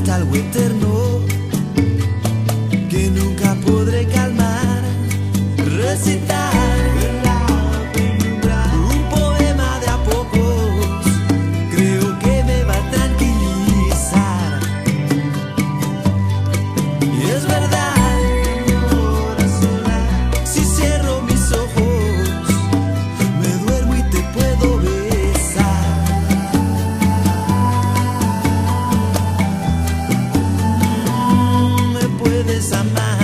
falta algo eterno que nunca podré calmar, recitar un poema de a pocos, creo que me va a tranquilizar. Y es verdad, si cierro mis ojos, me duermo y te puedo besar. Me puedes amar.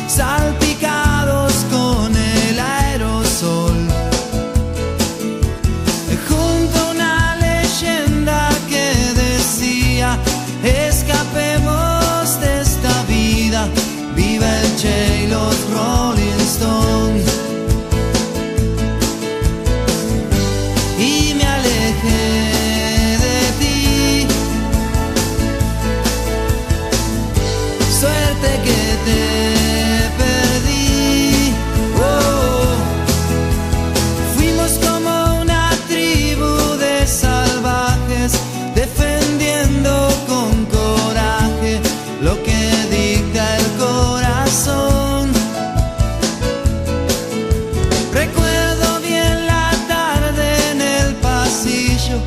Salpicados con el aerosol, junto a una leyenda que decía: escapemos de esta vida, viva el Che y los Rolling Stones. Y me alejé de ti, suerte que te defendiendo con coraje lo que dicta el corazón. Recuerdo bien la tarde en el pasillo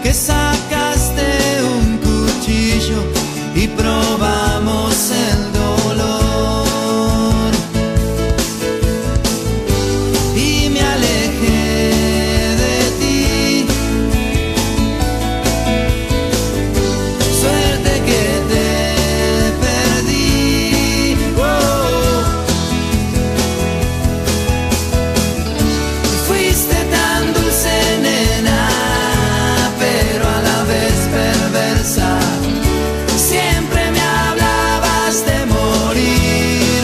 que sacaste un cuchillo y probamos el dolor. Y me alejé de ti, siempre me hablabas de morir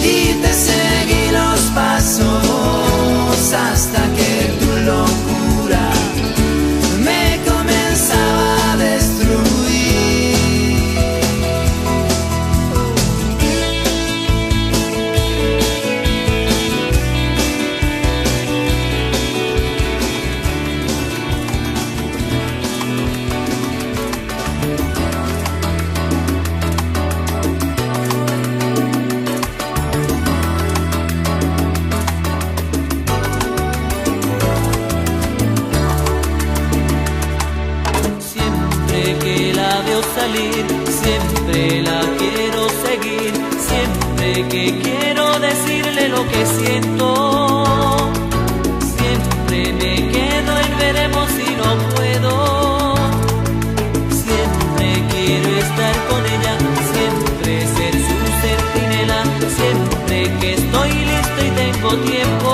y te seguí los pasos hasta que tu locura me comenzaba a destruir. Salir, siempre la quiero seguir, siempre que quiero decirle lo que siento, siempre me quedo en veremos y no puedo, siempre quiero estar con ella, siempre ser su centinela, siempre que estoy listo y tengo tiempo,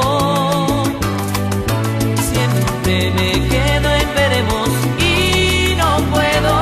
siempre me quedo en veremos y no puedo.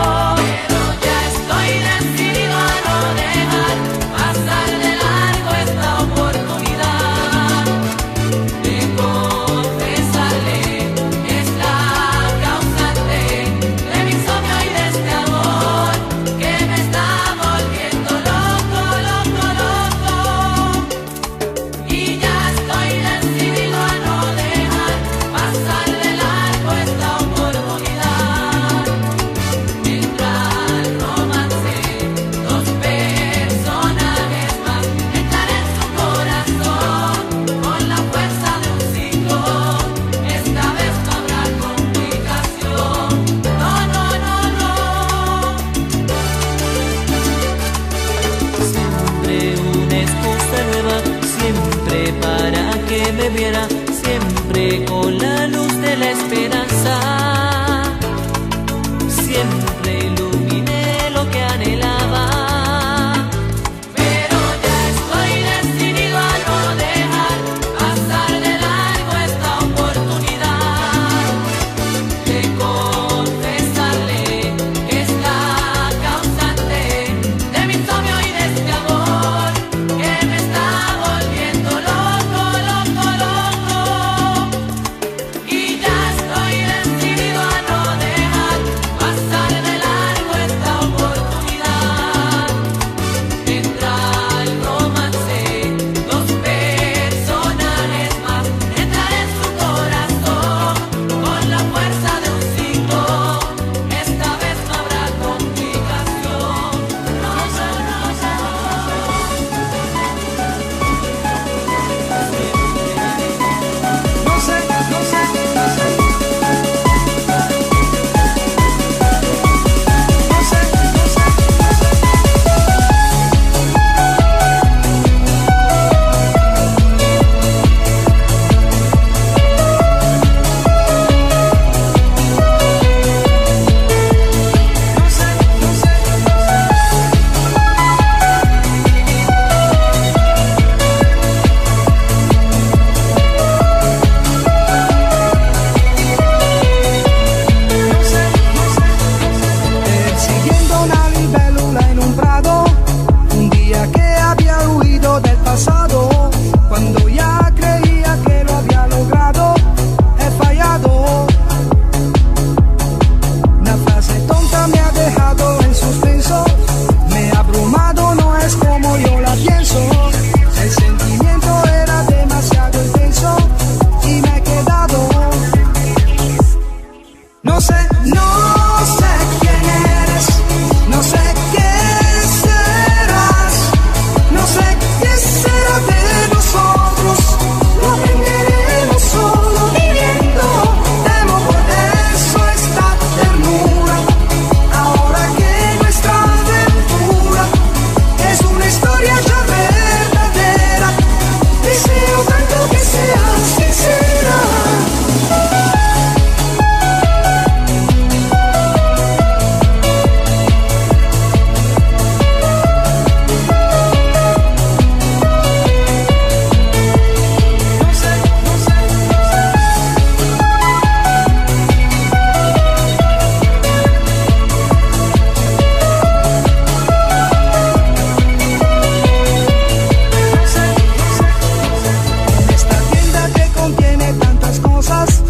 muchas cosas,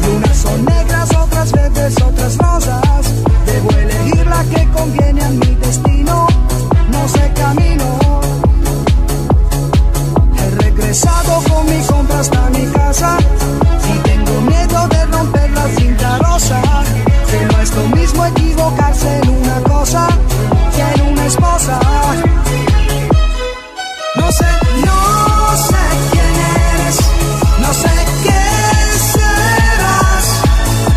y unas son negras, otras verdes, otras rosas. Debo elegir la que conviene a mi destino, no sé camino. He regresado con mi compra hasta mi casa, y tengo miedo de romper la cinta rosa. Que no es lo mismo equivocarse en una cosa que en una esposa. No sé quién eres, no sé qué serás,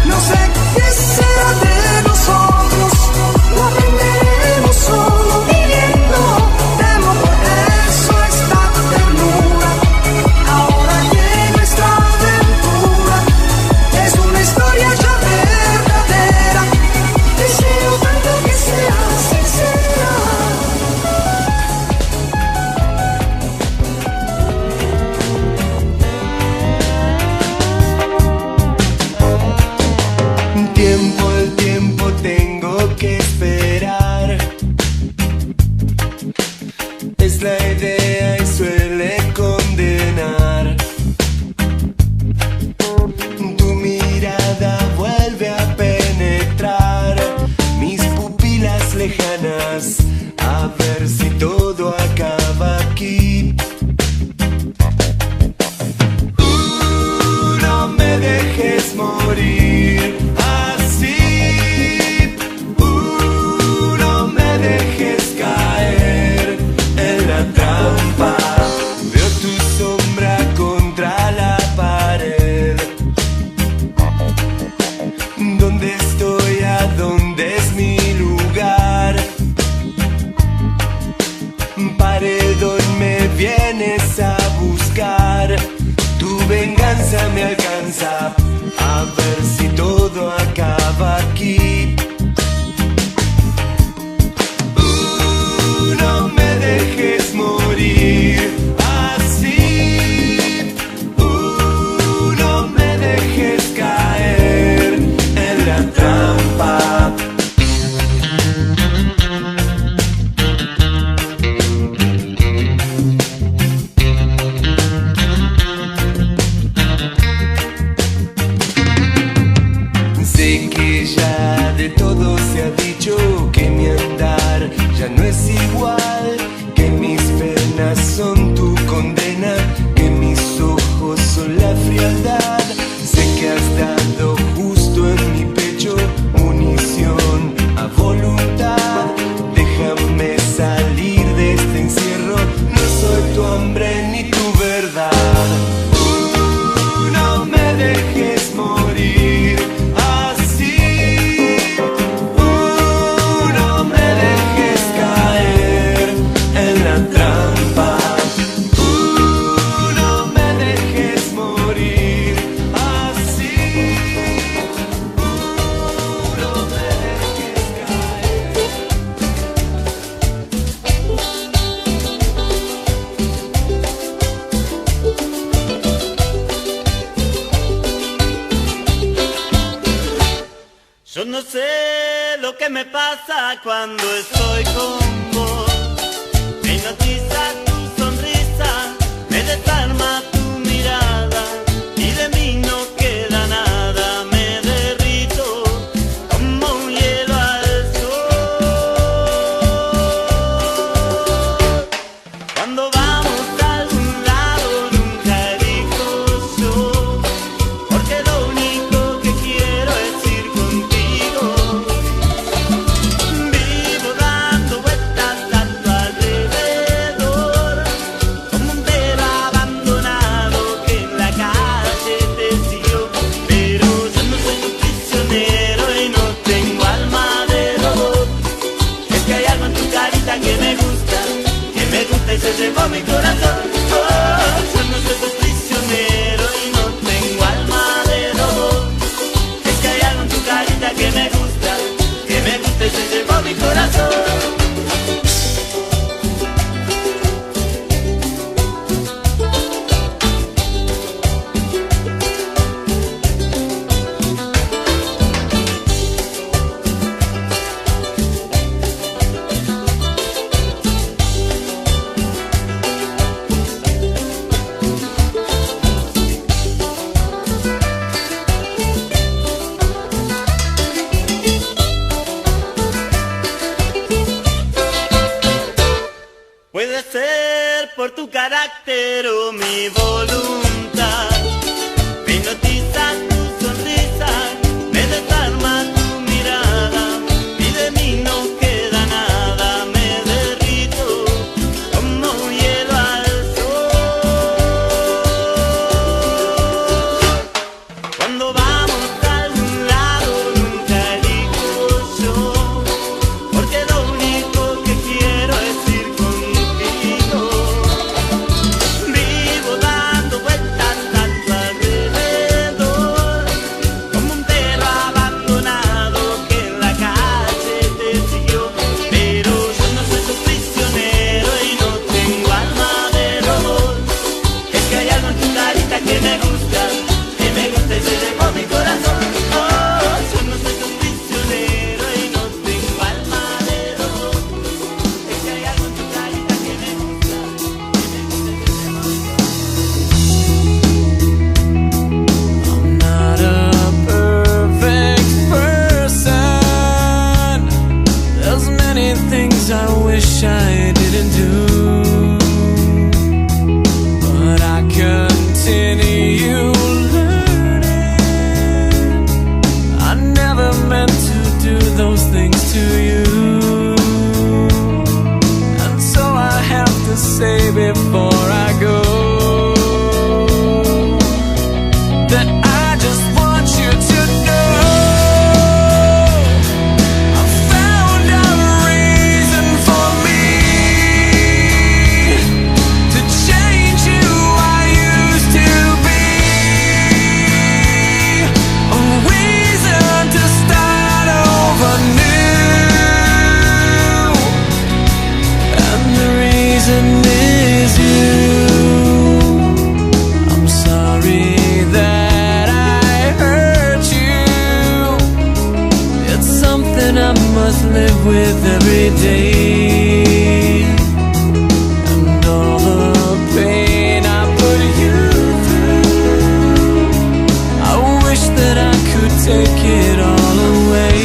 no sé qué será de nosotros, lo aprenderemos solo viviendo. Temo por eso esta ternura, ahora que nuestra aventura es una historia ya verdadera. Deseo tanto que sea sincera. El tiempo tengo que esperar. Es la idea y suele condenar. Tu mirada vuelve a penetrar mis pupilas lejanas, a ver si todo acaba aquí. No me dejes morir así. No me dejes caer en la trampa. Veo tu sombra contra la pared. ¿Dónde estoy? ¿A dónde es mi lugar? Paredón, me vienes a buscar. Tu venganza me alcanza, a ver si todo acaba aquí. No me dejes morir así. No me dejes caer en la trampa. Sé que ya de todo se ha dicho, que mi andar ya no es igual, que mis penas son tu condena, que mis ojos son la frialdad. Sé que has dado justo en mi pecho munición a voluntad. Déjame salir de este encierro, no soy tu hambre ni tu verdad. No me dejes morir así. No me dejes caer en la trampa. No me dejes morir así. No me dejes caer. Yo no sé lo que me pasa cuando estoy con vos. Me hipnotiza tu sonrisa, me desarma tu mirada, y de mí no queda nada. Me derrito como un hielo al sol. Cuando vamos a algún lado nunca elijo yo, porque lo único que quiero es ir contigo. Vivo dando vueltas a tu alrededor, como un velo abandonado. mi voluntad. Me hipnotiza tu sonrisa, me desarma tu mirada, y de mí no queda nada, me derrito como hielo al sol. Cuando vamos a algún lado nunca elijo yo, porque lo único que quiero es ir contigo. Vivo dando vueltas a tu alrededor, como un perro abandonado que en la calle te siguió. Pero yo no soy tu prisionero y no tengo alma de robot. Es que hay algo en tu carita que me gusta y se llevó mi corazón. Oh, yo no soy tu prisionero y no tengo alma de robot. Es que hay algo en tu carita que me gusta y se llevó mi corazón. I'm not a perfect person. There's many things I wish I didn't do, but I continue learning. I never meant to do those things to you, and so I have to say before I go that I just want you to know I found a reason for me to change who I used to be, a reason to start over new, and the reason is you. I'm sorry that I hurt you. It's something I must live with every day, and all the pain I put you through, I wish that I could take it all away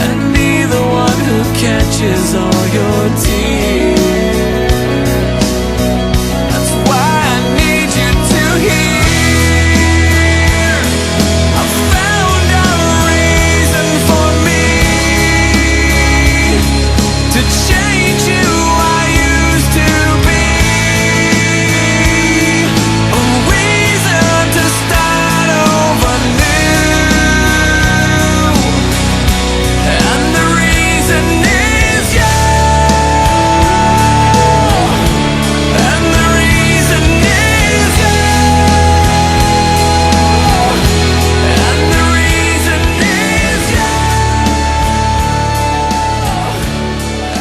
and be the one who catches all your tears. That's why I need you to hear I found a reason for me to change who I used to be, a reason to start over new, and the reason is you, and the reason is you, and the reason is you,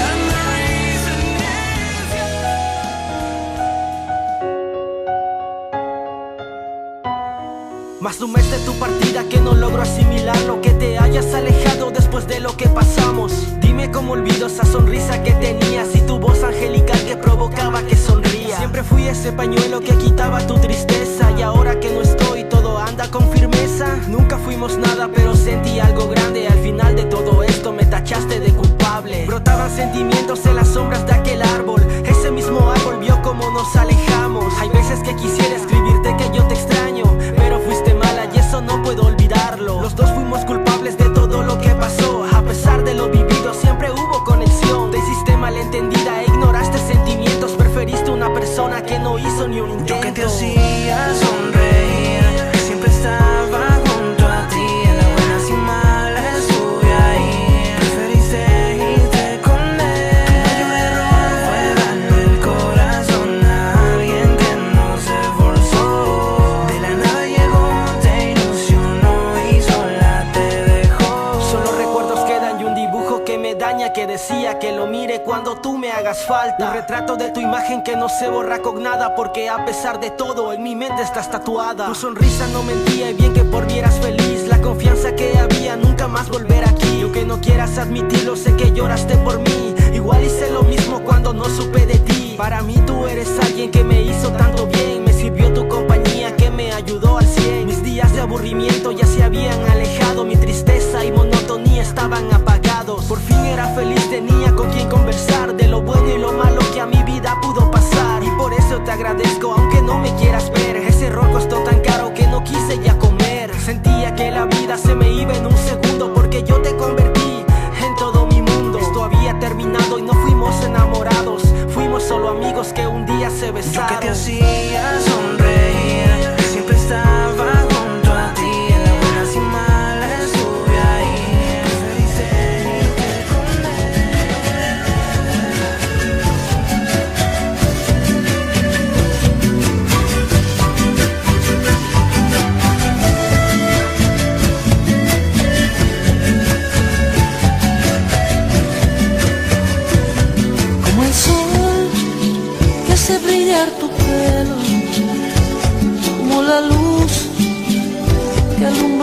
and the reason is you. Más de un mes de tu partida que no logro asimilar lo que te hayas alejado después de lo que pasamos. Dime cómo olvido esa sonrisa que tenías y tu voz angelical que provocaba que sonría. Siempre fui ese pañuelo que quitaba tu tristeza, y ahora que no estoy todo anda con firmeza. Nunca fuimos nada pero sentí algo grande. Al final de todo esto me tachaste de culpable. Brotaban sentimientos en las sombras de aquel árbol. Ese mismo árbol vio cómo nos alejamos. Hay veces que quisiera escribirte que yo te extraño, pero fuiste mala y eso no puedo olvidarlo. Los dos fuimos culpables de todo lo que pasó. A pesar de lo vivido siempre hubo conexión. Te hiciste malentendida e ignoraste sentimientos. Preferiste una persona que no hizo ni un intento. Yo que te hacía sonreír, que siempre estaba junto a ti, en las buenas y malas estuve ahí. Preferiste irte con él. Tu mayor error fue darle el corazón a alguien que no se esforzó. De la nada llegó, te ilusionó y sola te dejó. Solo recuerdos quedan y un dibujo que me daña, que decía que lo mire cuando tú me hagas falta. Un retrato de tu imagen que no se borra con nada, porque a pesar de todo en mi mente estás tatuada. Tu sonrisa no mentía y bien que por mí eras feliz. La confianza que había, nunca más volver aquí. Aunque no quieras admitirlo, sé que lloraste por mí. Igual hice lo mismo cuando no supe de ti. Para mí tú eres alguien que me hizo tanto bien. Me sirvió tu compañía que me ayudó al 100. Mis días de aburrimiento ya se habían alejado. Mi tristeza y monotonía estaban apagados. Por fin era feliz, tenía con quien conversar de lo bueno y lo malo que a mi vida pudo pasar. Y por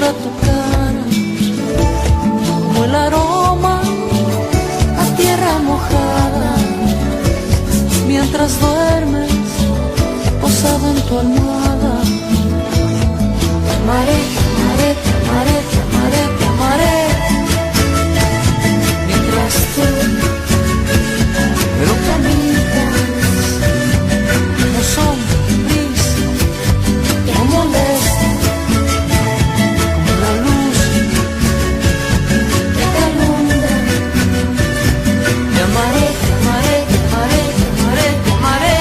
a tu cara, como el aroma a tierra mojada, mientras duermes posado en tu almohada. Te amaré, te amaré, te amaré, te amaré, te amaré, mientras tú me lo caminas, como sombra, brisa, que no molesta, como la luz que te alumbra. Te amaré, te amaré, te amaré, te amaré, te amaré,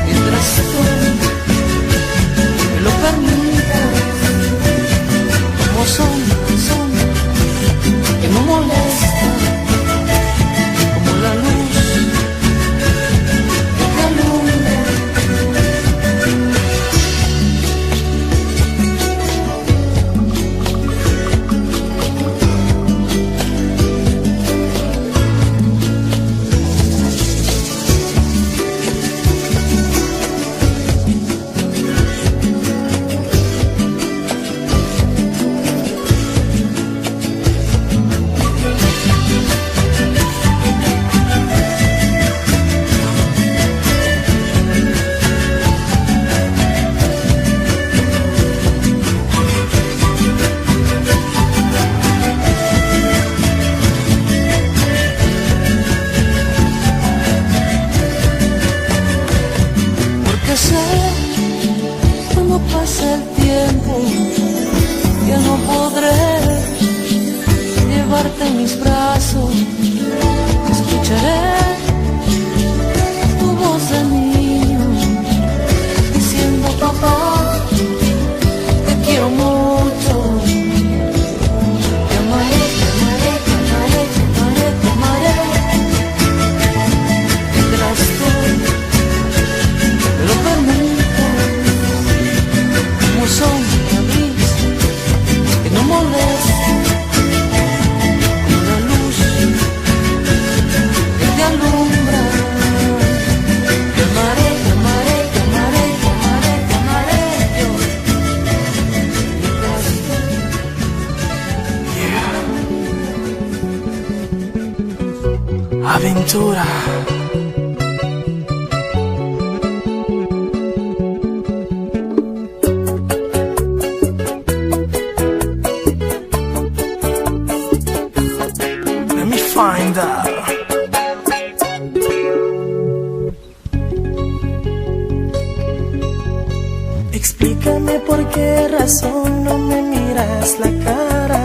mientras tú me lo permitas, como sombra, sombra que no molesta, como la luz que te alumbra. Porque sé, cuando pase el tiempo, ya no podré llevarte en mis brazos. Escucharé tu voz de niño diciendo: papá, te quiero mucho. Te amaré, te amaré, te amaré, te amaré, te amaré, mientras tú me lo permitas, como sombra, brisa que no molesta, como la luz que te alumbra. Te amaré, te amaré, te amaré, te amaré, te amaré yo, mientras tú. Aventura. Let me find out. Explícame por qué razón no me miras la cara.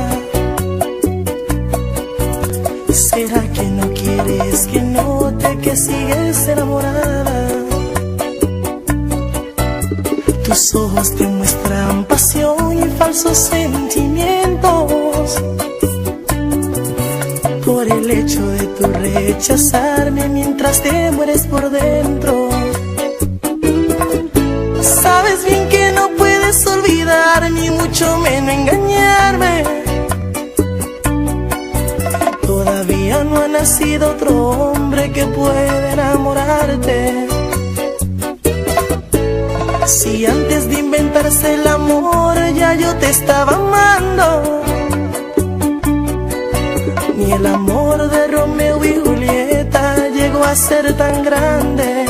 ¿Será que no quieres que note que sigues enamorada? Tus ojos te muestran pasión y falsos sentimientos. Por el hecho de tu rechazarme mientras te mueres por dentro. Sabes bien que no puedes olvidar ni mucho menos engañarme. Todavía no ha nacido otro hombre que pueda enamorarte. Si antes de inventarse el amor ya yo te estaba amando, ni el amor de Romeo y Julieta llegó a ser tan grande.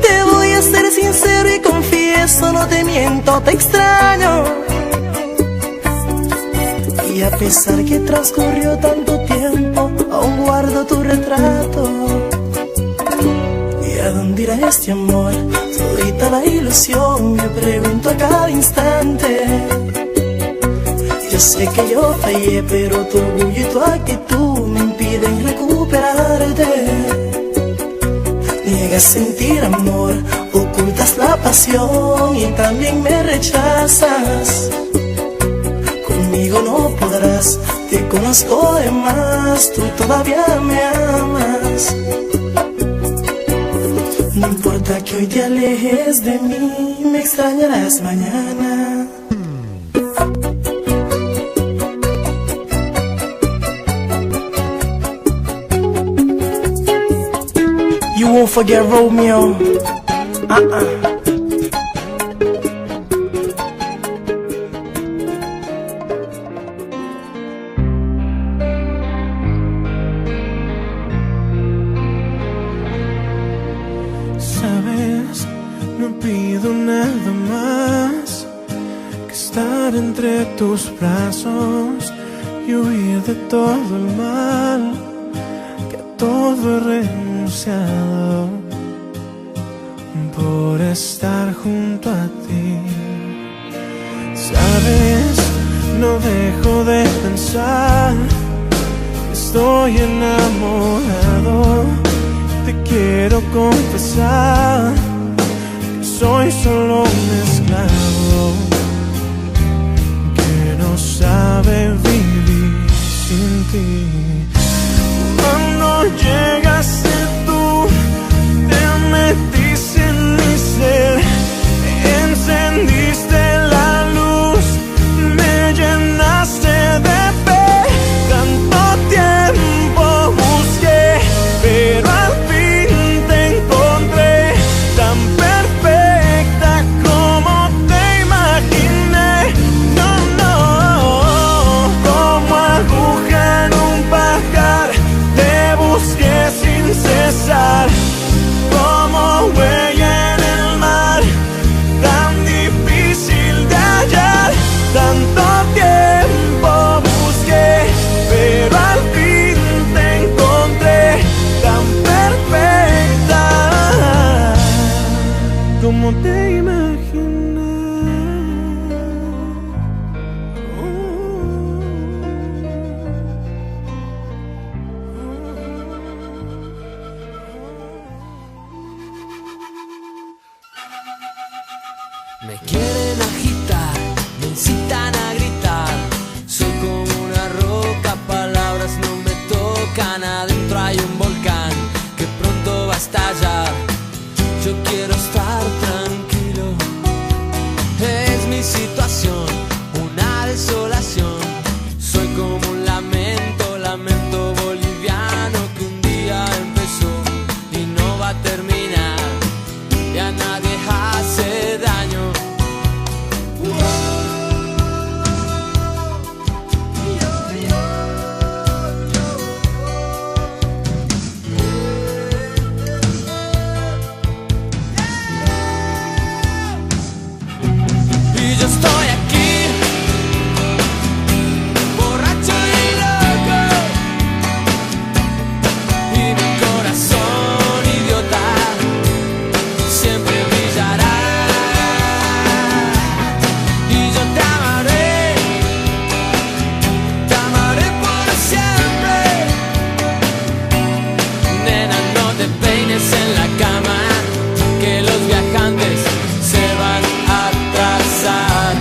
Te voy a ser sincero y confieso, no te miento, te extraño. Y a pesar que transcurrió tanto tiempo, aún guardo tu retrato. ¿Y a dónde irá este amor? Todita la ilusión, me pregunto a cada instante. Yo sé que yo fallé, pero tu orgullo y tu actitud me impiden recuperarte. Niegas sentir amor, ocultas la pasión y también me rechazas. Conmigo no podrás, te conozco de más, tú todavía me amas. No importa que hoy te alejes de mí, me extrañarás mañana. You won't forget Romeo. pido nada más que estar entre tus brazos y huir de todo el mal, que a todo he renunciado por estar junto a ti. Sabes, no dejo de pensar, estoy enamorado. Te quiero confesar que soy solo un esclavo que no sabe vivir sin ti. Cuando llegaste tú, te metiste en mi ser, encendiste la luz, me llenaste de fe. Tanto tiempo busqué, pero al fin te encontré, tan perfecta como te imaginé. No, no, como aguja en un pajar, te busqué sin cesar, como huella en el mar, tan difícil de hallar. Tanto tiempo busqué, pero al fin te encontré, tan perfecta como te imaginé. Me quieren agitar, me incitan a gritar. Soy como una roca, palabras no me tocan. Adentro hay un volcán que pronto va a estallar. Yo quiero estar tranquilo, es mi situación, una desolación. Soy como un lamento, lamento boliviano que un día empezó y no va a terminar. Y a nadie hace daño. Y yo estoy aquí, borracho y loco, y mi corazón idiota siempre brillará. Y yo te amaré por siempre. Nena, no te peines en la cama, que los viajantes se van a atrasar.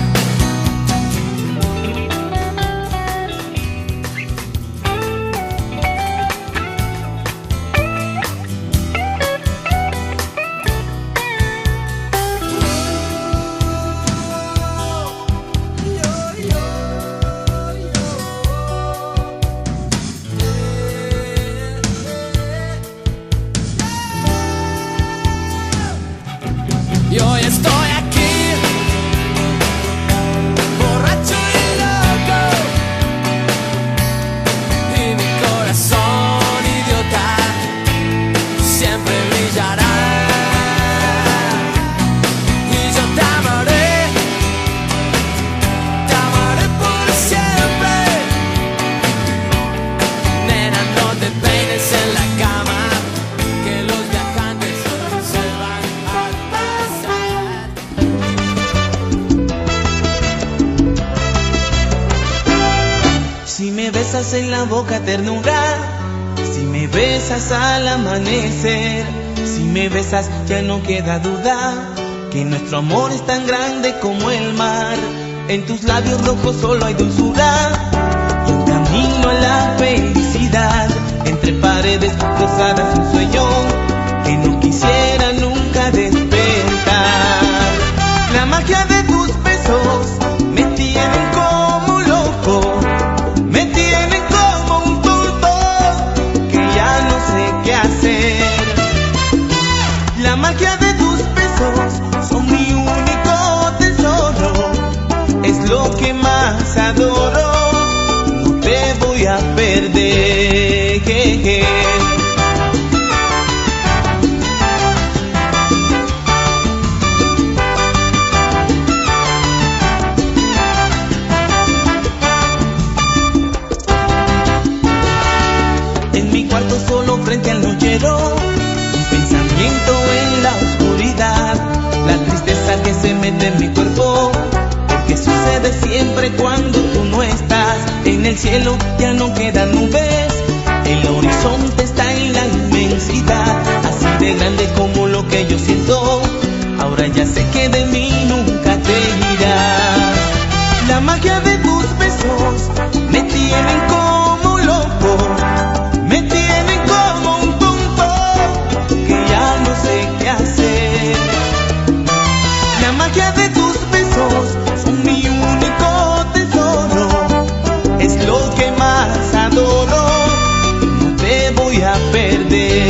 Y hoy estoy aquí, borracho y loco, y mi corazón idiota siempre brillará. Y yo te amaré por siempre. Nena, no te peines en la cama, que los viajantes se van a pasar. Si me besas en la boca ternura, si me besas al amanecer, si me besas ya no queda duda que nuestro amor es tan grande como el mar. En tus labios rojos solo hay dulzura y un camino a la felicidad. Entre paredes cruzadas un sueño que no quisiera nunca despertar. La magia de tus besos me tienen como loco, me tienen como un tonto que ya no sé qué hacer. La magia de tus besos son mi único tesoro, es lo que más adoro, no te voy a perder. mete en mi cuerpo, porque sucede siempre cuando tú no estás. En el cielo ya no quedan nubes, el horizonte está en la inmensidad, así de grande como lo que yo siento. Ahora ya sé que de mí nunca te irás. La magia de tus besos me tienen como loco, me tienen como un tonto que ya no sé qué hacer. La magia de tus besos son mi único tesoro, es lo que más adoro, no te voy a perder.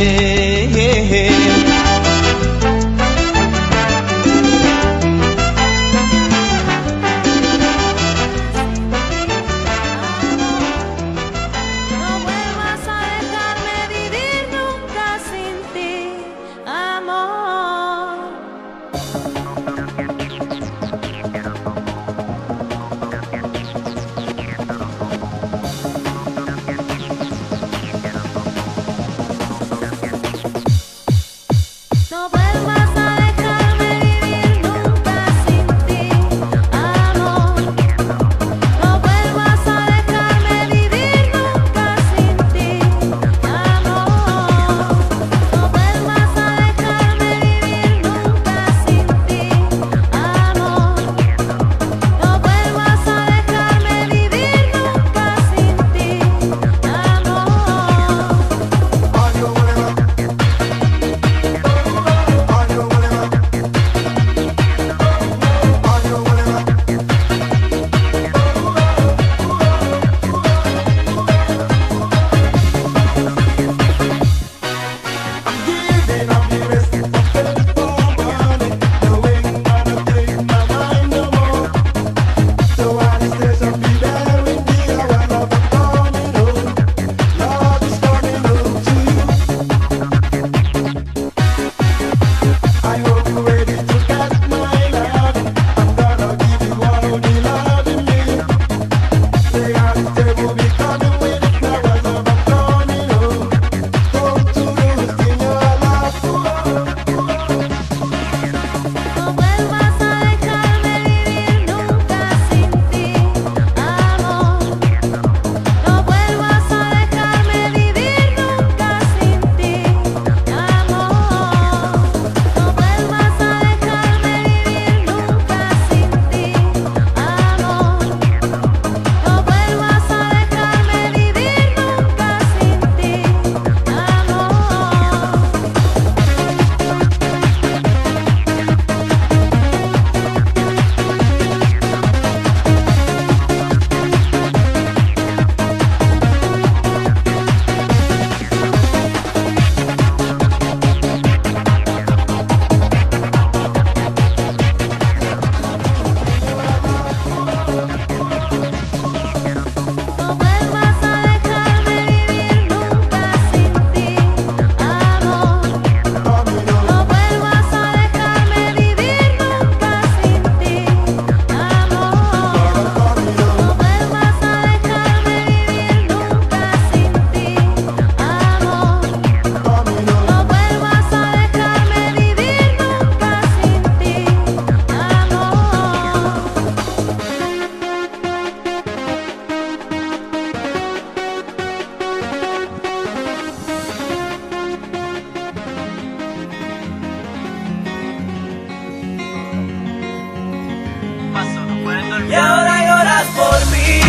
Y ahora lloras por mí.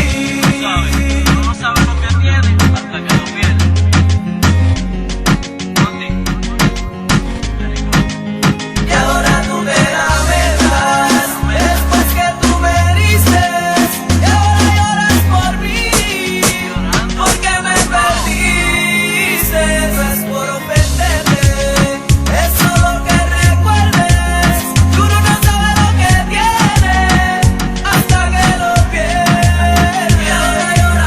Tú no sabes lo que tienes hasta que lo pierdes. Y ahora tú me lamentas después que tú me dices. Y ahora lloras por mí porque me perdiste. No es por ofenderte, es solo que recuerdes que uno no sabe lo que tiene hasta que lo pierde. Y ahora lloras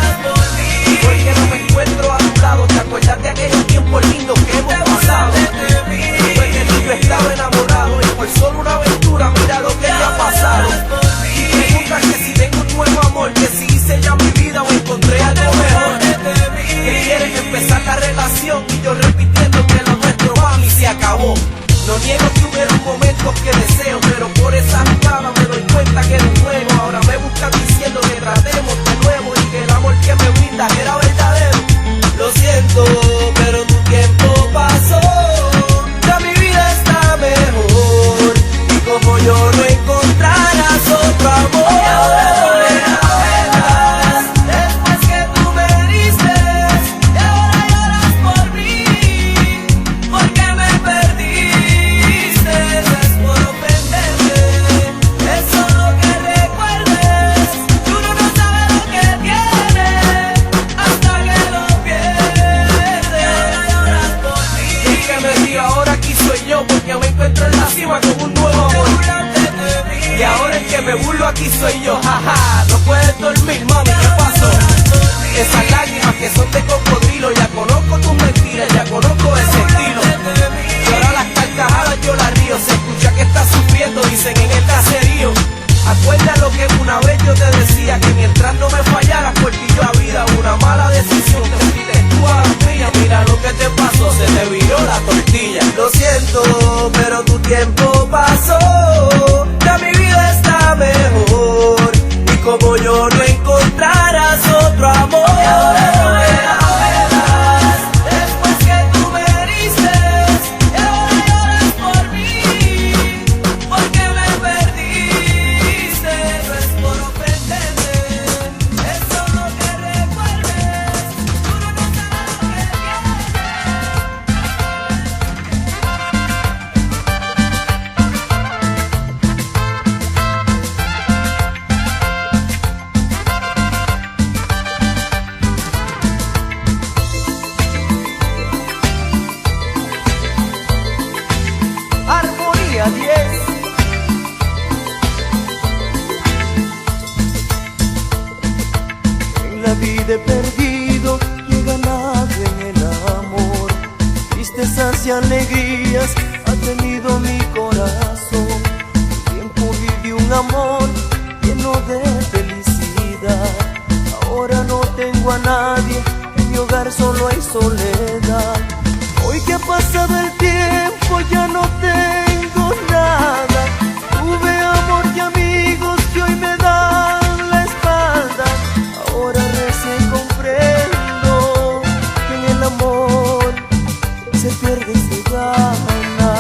no encontraras otro amor. Y ahora después que tú me heriste, y ahora lloras por mí, porque me perdiste. Es por ofenderte, es solo que recuerdes que uno no sabe lo que tiene hasta que lo pierde. Ahora lloras por mí. Y que me diga ahora aquí soy yo, porque me encuentro en la cima con un nuevo amor. Y ahora el que me burlo aquí soy yo, jaja. No puedes dormir, mami, ¿qué pasó? Esas lágrimas que son de cocodrilo, ya conozco tus mentiras, ya conozco ese estilo. Y ahora las carcajadas yo las río, se escucha que estás sufriendo, dicen en el caserío. Acuerda lo que una vez yo te decía, que mientras no me fallaras por ti yo la vida, una mala decisión, te fuiste tú a la mía. Mira lo que te pasó, se te viró la tortilla. Lo siento, pero tu tiempo pasó, ya mi vida está mejor. Y como yo no encontraras otro amor, y ahora no me verás, después que tú me heriste, y ahora lloras por mí, porque me perdiste. No es por ofenderte, es solo que recuerdes, uno no sabe lo que Armonía 10. En la vida he perdido y he ganado en el amor. Tristezas y alegrías ha tenido mi corazón. Un tiempo viví un amor lleno de felicidad. Ahora no tengo a nadie, en mi hogar solo hay soledad. Hoy que ha pasado el tiempo ya no tengo nada. Tuve amor y amigos que hoy me dan la espalda. Ahora recién comprendo que en el amor se pierde y se gana.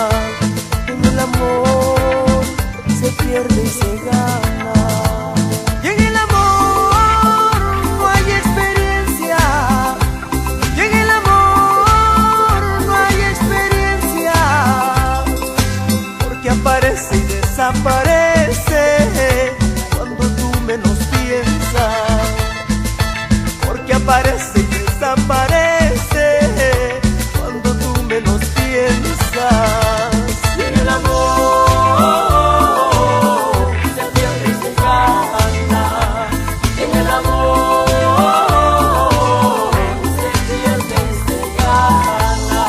En el amor se pierde y se gana. Y en el amor no hay experiencia. Y en el amor no hay experiencia, porque aparece y desaparece cuando tú menos piensas. Porque aparece y desaparece cuando tú menos piensas. Y en el amor se pierde y se gana. Y en el amor se pierde y se gana.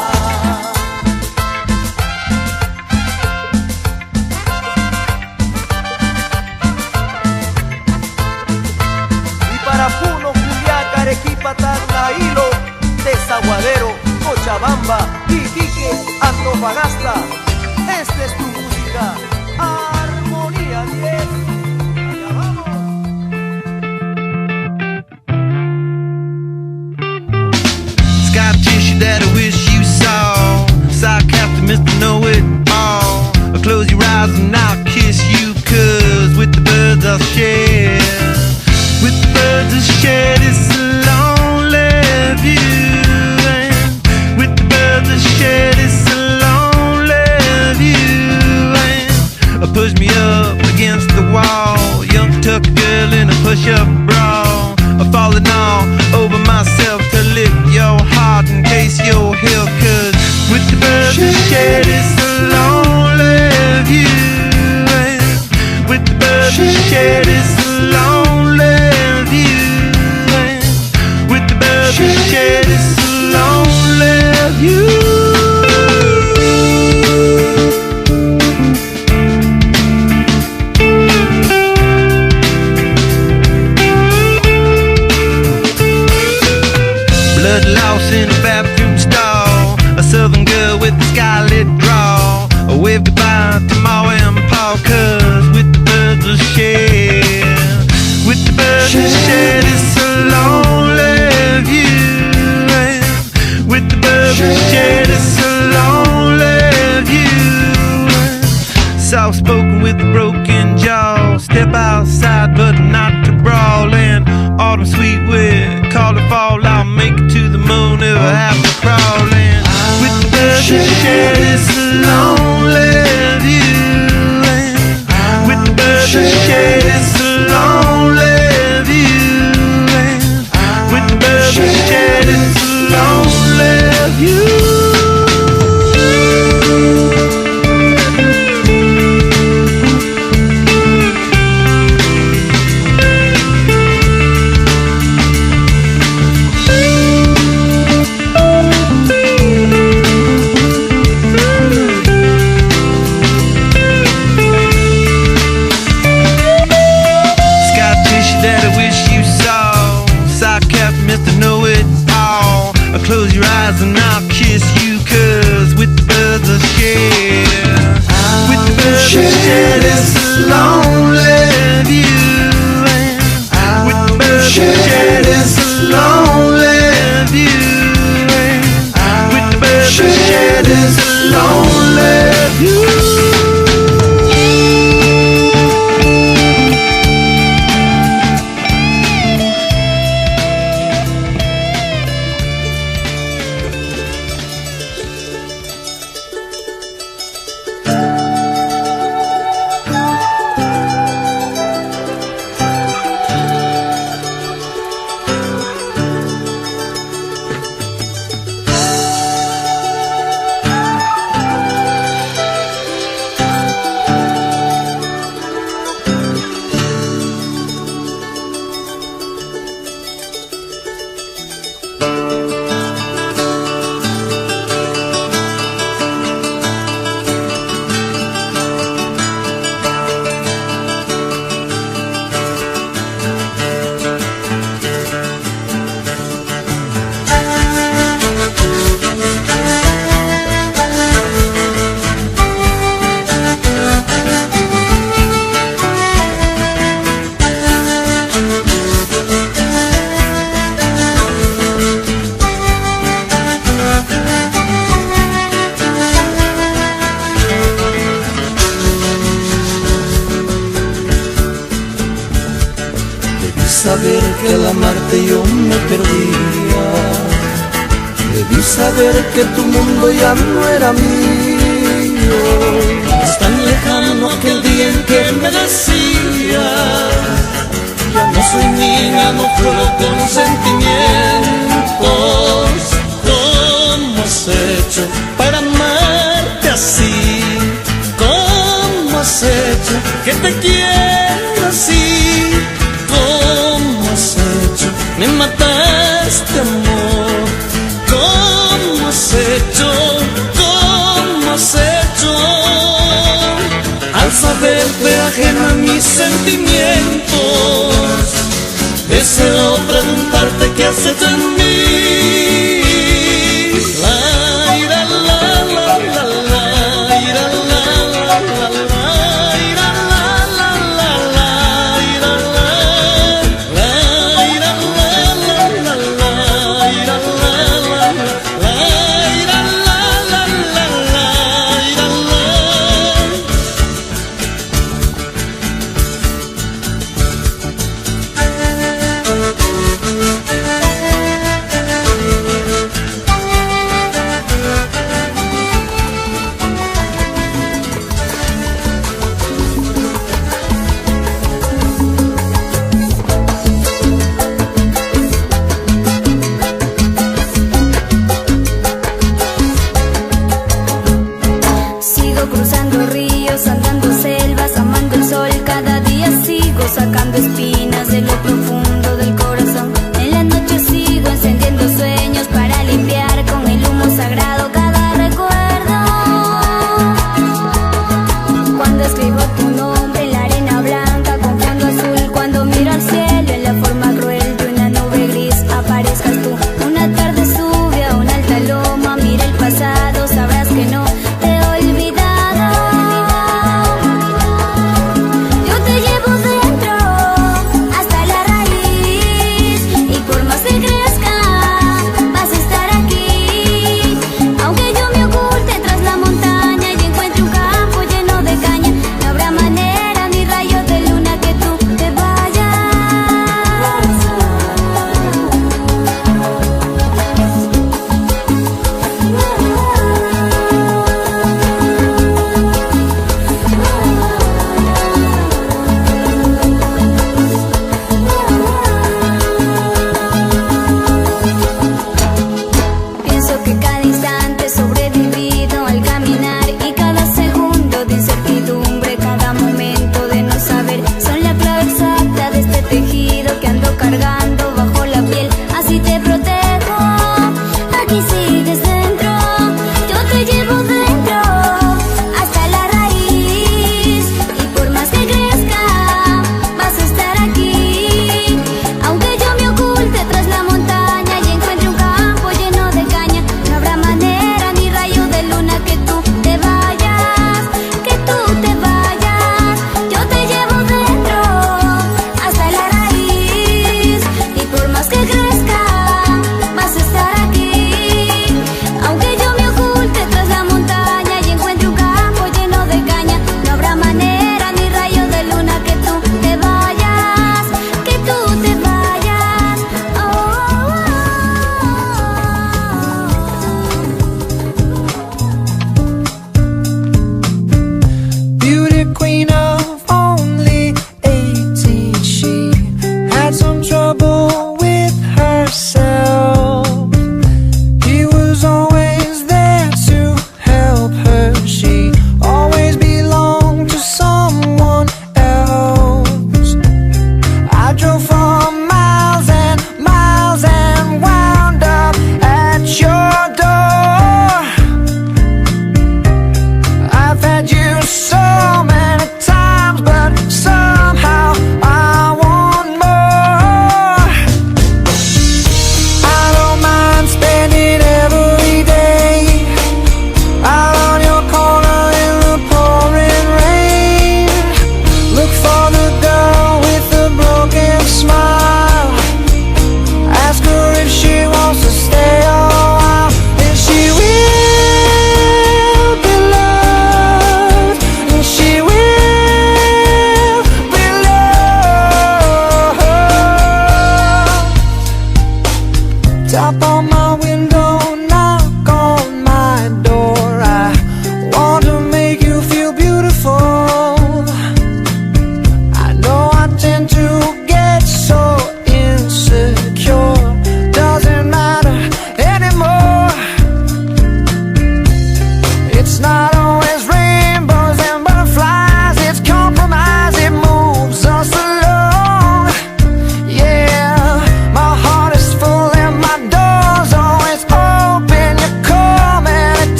Y para Puno, Juliaca, Arequipa, Tacna, Hilo, Desaguadero, Cochabamba, Iquique, Antofagasta, esta es tu música, Armonía 10. Allá vamos. Scar tissue that I wish you saw. Sarcastic Mr. Know-It-All. I'll close your eyes and I'll kiss you, 'cause with the birds I'll share. With the birds I'll share this lonely view. And with the birds I'll share this lonely view. And push me up against the wall. Young tuck girl in a push-up bra. Falling all over myself to lick your heart in case you're here. 'Cause with the birds I share this lonely view. And with the birds I share this lonely view. And with the birds I share this lonely view. Blood loss in a bathroom stall. A southern girl with a scarlet draw. A wave goodbye to Ma and Pa, 'cause with the birds will share. broken jaw. Step outside, but not to brawl. And autumn sweet wind, call it fall. I'll make it to the moon if I have to crawl in. With the birds that share this lonely view. And with the birds that share this lonely view. And with the birds that share this lonely view. Close your eyes and I'll kiss you, 'cause with the birds of share, with the birds of share this lonely view, and with the birds of share this lonely view, and with the birds of share this lonely view. Saber que al amarte yo me perdía, debí saber que tu mundo ya no era mío. Es tan lejano aquel día en que me decías, ya no soy niña, no juego con sentimientos. ¿Cómo has hecho para amarte así? ¿Cómo has hecho que te quiera así? Me mataste, amor. ¿Cómo has hecho? ¿Cómo has hecho? Al saberte ajena a mis sentimientos, deseo preguntarte qué has hecho en mí. La ira, la la la la, ira, la la la la, ira, la la la la, ira, la.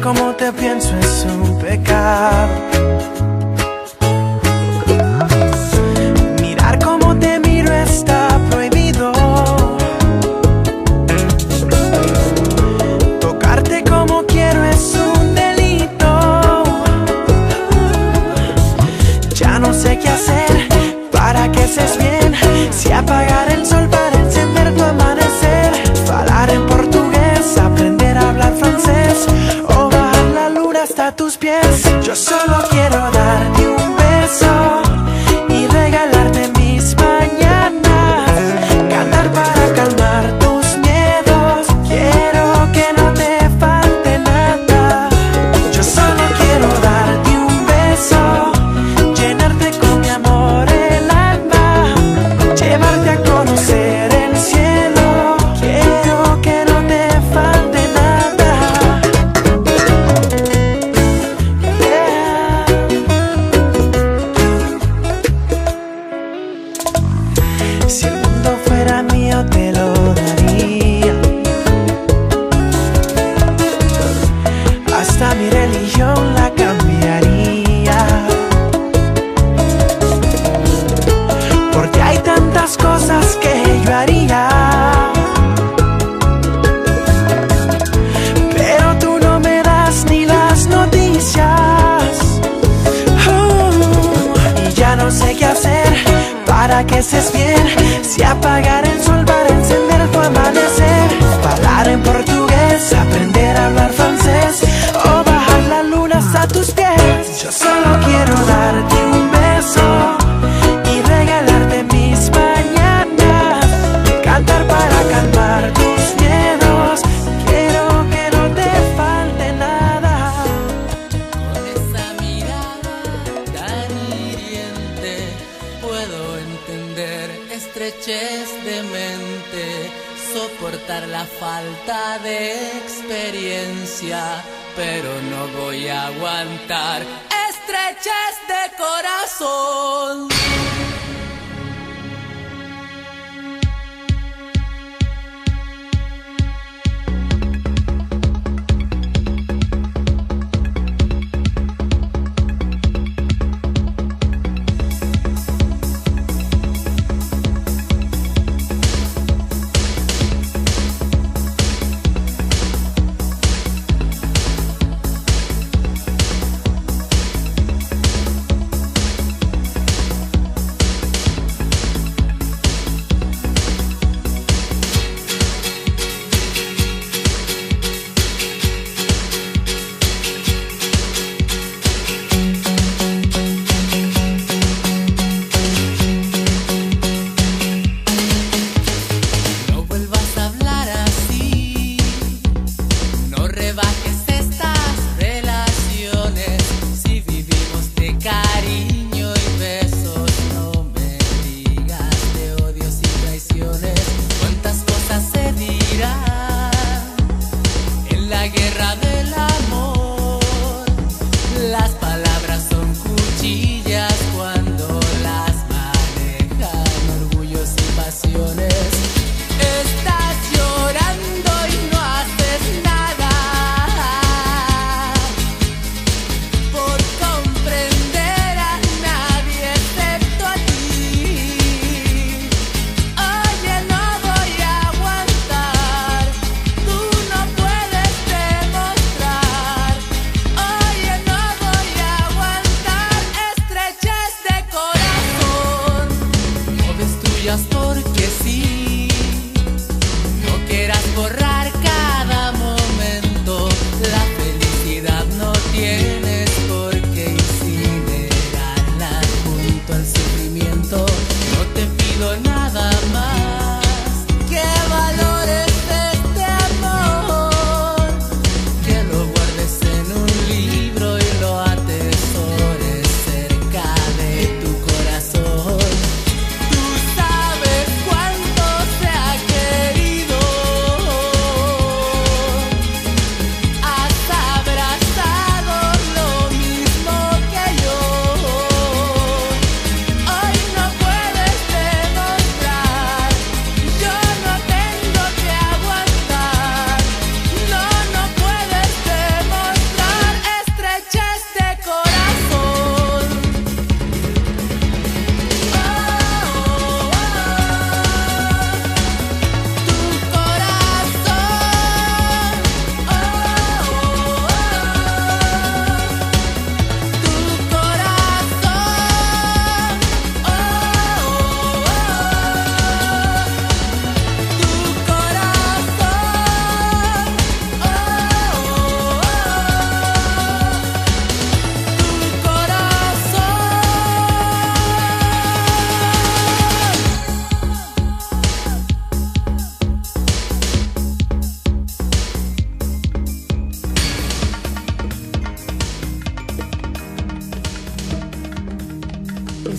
como te pienso es un pecado. Mirar como te miro está prohibido. Tocarte como quiero es un delito. Ya no sé qué hacer para que estés bien. Si apagar el sol para encender tu amanecer. Hablar en portugués, aprender a hablar francés. O bajar la luna hasta tus pies. Yo solo quiero darte un beso y regalarte mis mañanas. Cantar para calmar tus miedos. Quiero que no te falte nada. Yo solo quiero darte un beso, llenarte con mi amor el alma, llevarte a conocer el cielo. Quiero que no te falte nada. Yeah. Si el mundo fuera mío te lo daría. Hasta mi religión la cambiaría. Porque hay tantas cosas que yo haría, pero tú no me das ni las noticias. Y ya no sé qué hacer para que estés bien. Si apagar el sol para encender tu amanecer. Hablar en portugués, aprender a hablar francés. O bajar la luna hasta tus pies. Yo solo quiero darte un beso y regalarte mis mañanas. Cantar para calmar tus miedos. Quiero que no te falte nada. Con esa mirada tan hiriente puedo entender estrechez de mente, soportar la falta de experiencia, pero no voy a aguantar estrechez de corazón.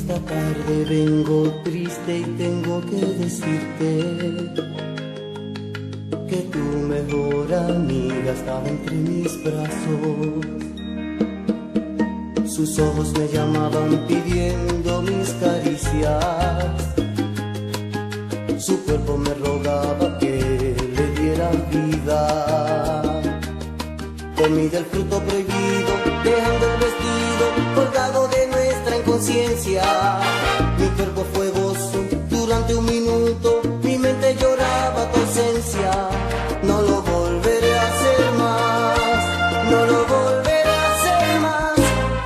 Esta tarde vengo triste y tengo que decirte que tu mejor amiga estaba entre mis brazos. Sus ojos me llamaban pidiendo mis caricias. Su cuerpo me rogaba que le diera vida. Comí del fruto prohibido, dejando el vestido colgado de nuestra inconsciencia. Mi cuerpo fue gozo durante un minuto, mi mente lloraba tu ausencia. No lo volveré a hacer más, no lo volveré a hacer más.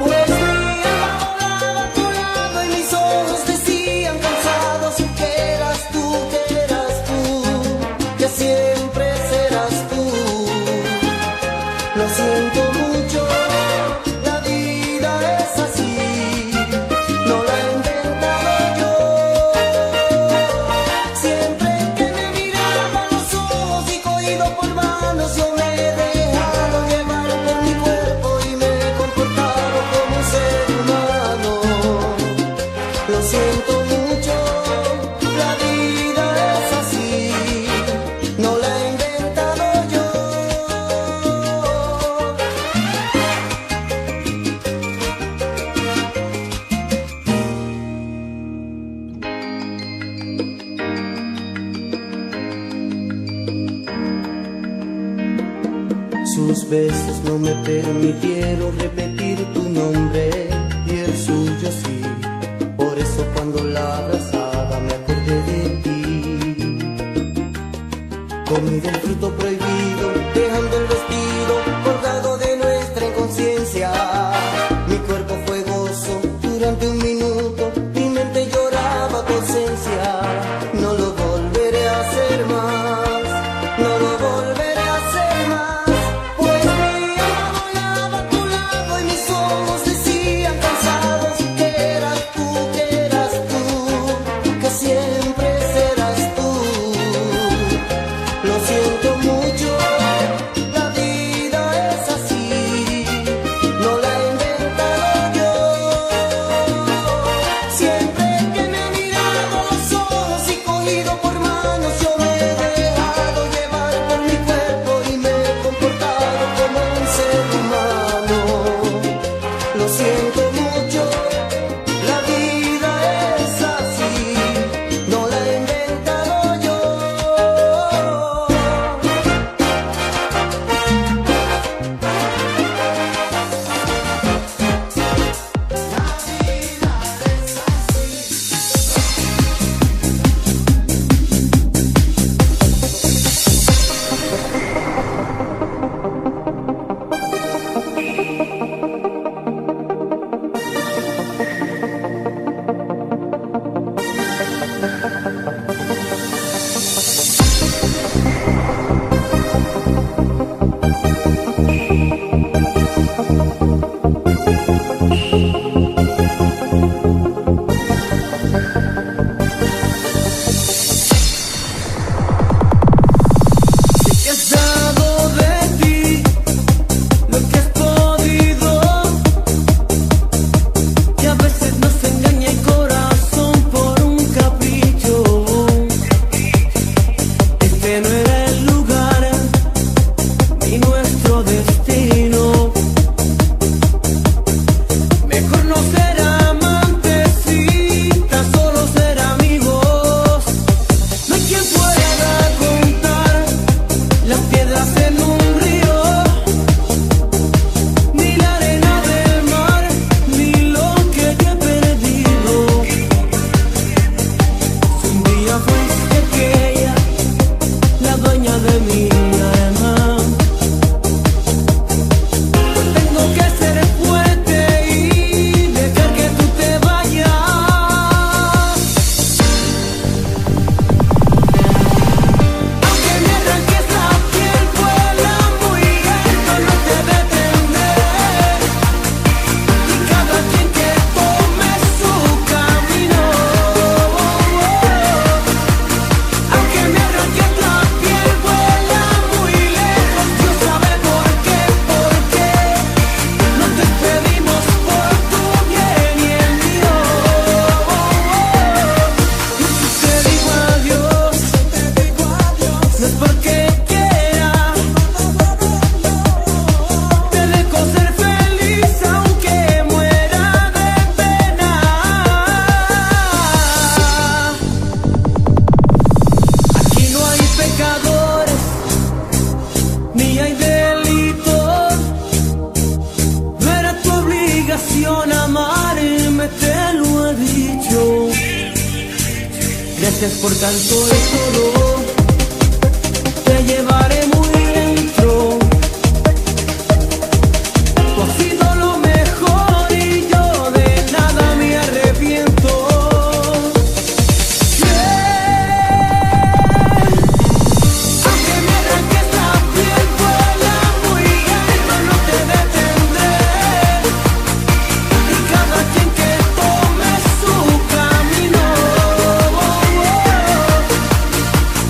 Pues mi alma volaba a tu lado y mis ojos decían cansados que eras tú, que siempre serás tú. Lo siento mucho, la vida es así, no la he inventado yo. Siempre que me miraba a los ojos y cogido por manos, yo me he dejado llevar por mi cuerpo y me he comportado como un ser humano. Lo siento mucho, la vida es así, no la he inventado yo. Sus besos no me permitieron repetir tu nombre y el suyo sí. Por eso cuando la abrazaba me acordé de ti. Comí del fruto prohibido, dejando el vestido colgado de nuestra inconsciencia. Mi cuerpo fue gozo durante un minuto, mi mente lloraba tu ausencia. No lo volveré a hacer más, no lo volveré a hacer más. Pues mi alma volaba a tu lado y mis ojos decían cansados que eras tú, que siempre serás tú. Lo siento mucho, la vida es así, no la he inventado yo. Siempre que me he mirado a los ojos y cogido por manos, yo me he dejado llevar por mi cuerpo y me he comportado como un ser humano. Lo siento mucho, la vida es así, no la he inventado yo. Sé que has dado de ti lo que has podido, y a veces nos engaña el corazón por un capricho. Este no era el lugar ni nuestro destino. Mejor no ser amantes y tan solo ser amigos. No hay quien pueda contar las piedras en un río, ni la arena del mar, ni lo que yo he perdido. Si un día fuiste aquella, la dueña de mi alma, pues tengo que ser fuerte y dejar que Gracias por tanto y todo, te llevaré muy dentro. Tú has sido lo mejor y yo de nada me arrepiento. Aunque me arranques la piel, vuela muy alto, no te detendré. Y cada quien que tome su camino.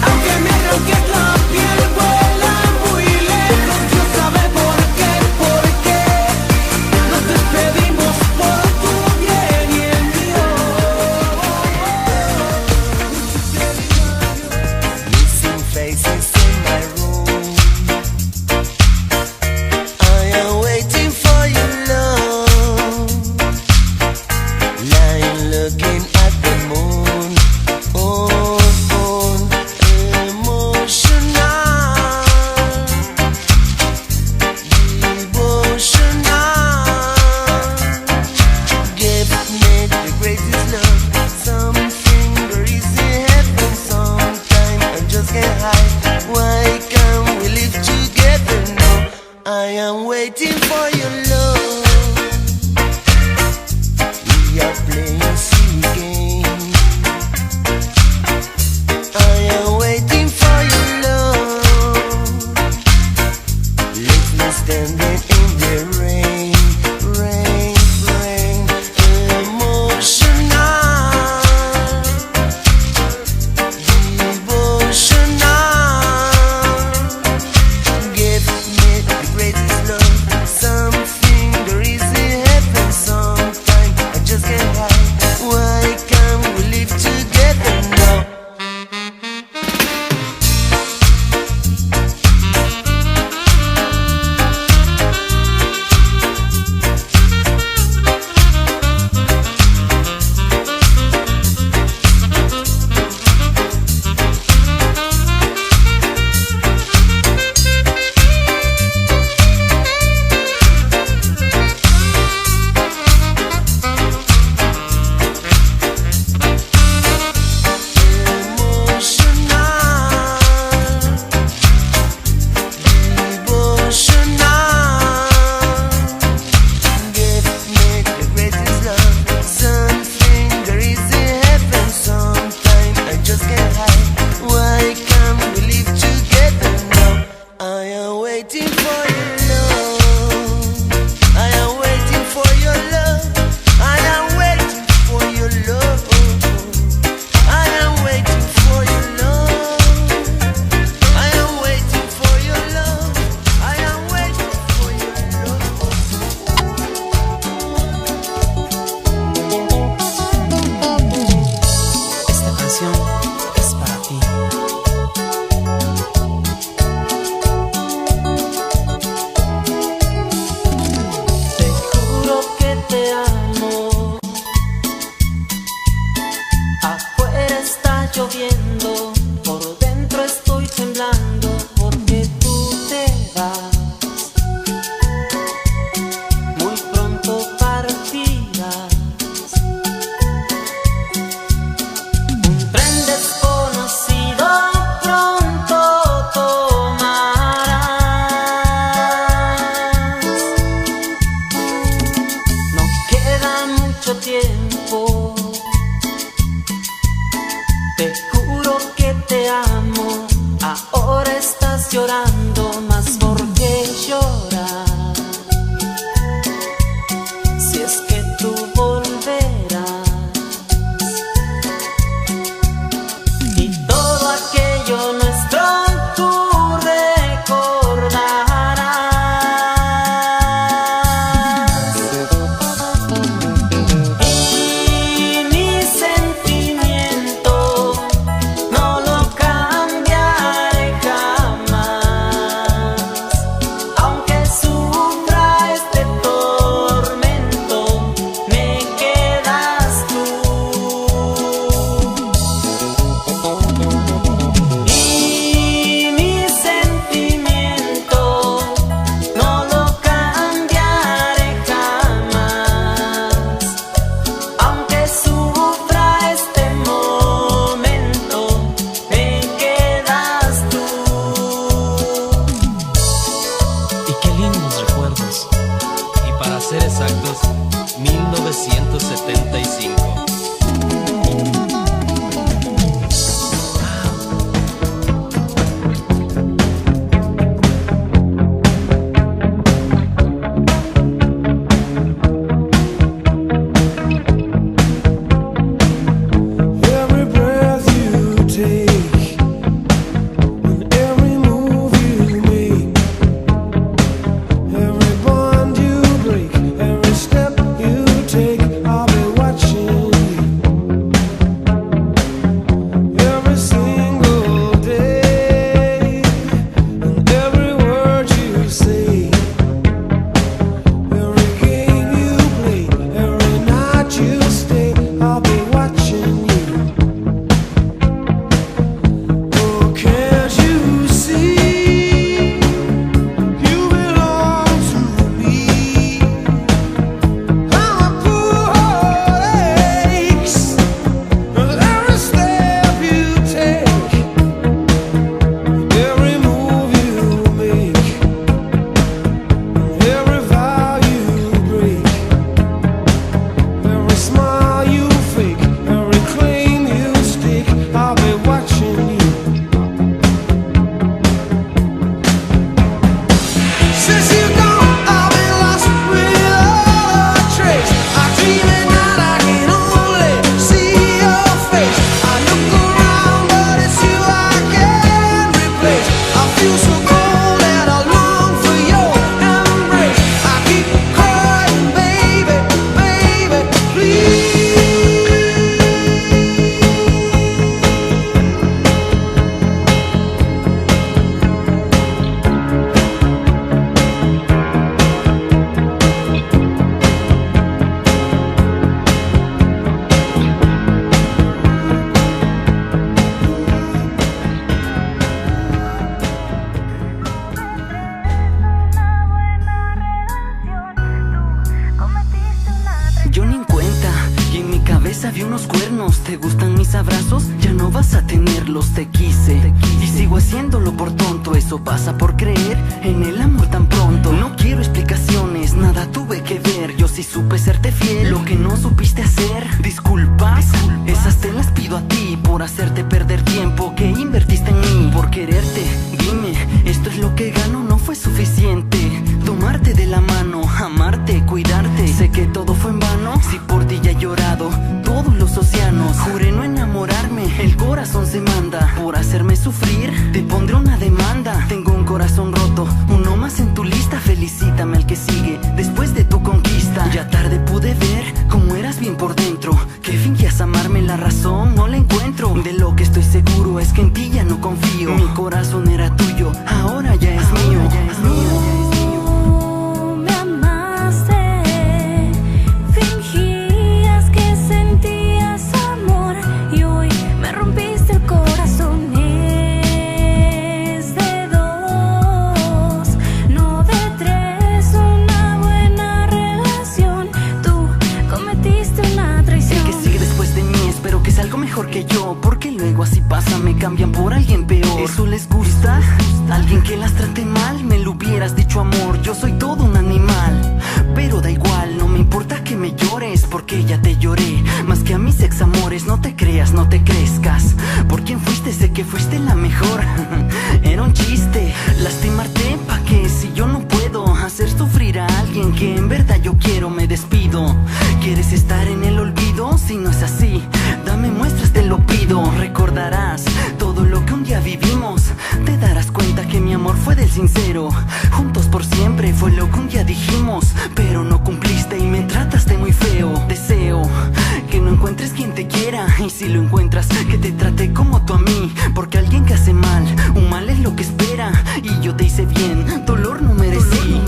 Aunque me arranques la piel, vuela muy lejos. Yo sabré por qué nos despedimos por tu bien y el mío. Missing faces in my room. I am waiting for your love. Lying looking at the moon. Emotional, devotional. Give me the greatest love. Something very easy happen sometime. I just can't hide. Why can't we live together now? I am waiting for your love. We are playing silly games. I am waiting for your love. Leave me standing in the rain, rain, rain. Emotional, devotional. Give me the greatest love. Something there is in heaven sometime. I just can't hide. Why can't we live together now? Esta canción es para ti. Te juro que te amo. Afuera está lloviendo, por dentro estoy temblando porque tú te vas. Muy pronto partirás. Un tren desconocido pronto tomarás. No queda mucho tiempo. Te juro 75. Vi unos cuernos, ¿te gustan mis abrazos? Ya no vas a tenerlos, te quise y sigo haciéndolo por tonto. Eso pasa por creer en el amor tan pronto. No quiero explicaciones, nada tuve que ver. Yo sí supe serte fiel, lo que no supiste hacer. Disculpas, esas te las pido a ti por hacerte perder tiempo que invertiste en mí. Por quererte, dime, ¿esto es lo que gano? No fue suficiente tomarte de la mano, amarte, cuidarte. Sé que todo fue en vano, si por ti ya he llorado todos los océanos. Juré no enamorarme, el corazón se manda. Por hacerme sufrir, te pondré una demanda. Tengo un corazón roto, uno más en tu lista. Felicítame al que sigue, después de tu conquista. Ya tarde pude ver cómo eras bien por dentro, que fingías amarme, la razón no la encuentro. De lo que estoy seguro es que en ti ya no confío. Mi corazón era tuyo, ahora ya es mío. Que yo, porque luego así pasa, me cambian por alguien peor. ¿Eso les gusta? Alguien que las trate mal, me lo hubieras dicho, amor. Yo soy todo un animal, pero da igual, no me importa que me llores, porque ya te lloré más que a mis ex amores. No te creas, no te crezcas. Por quien fuiste, sé que fuiste la mejor. Era un chiste, lastimarte, ¿pa' qué? Si yo no puedo hacer sufrir a alguien que en verdad yo quiero, me despido. ¿Quieres estar en el olvido? Si no es así, dame muestras, te lo pido. Recordarás todo lo que un día vivimos. Te darás cuenta que mi amor fue del sincero. Juntos por siempre fue lo que un día dijimos, pero no cumpliste y me trataste muy feo. Deseo que no encuentres quien te quiera, y si lo encuentras, que te trate como tú a mí. Porque alguien que hace mal, un mal es lo que espera. Y yo te hice bien, dolor no merecí.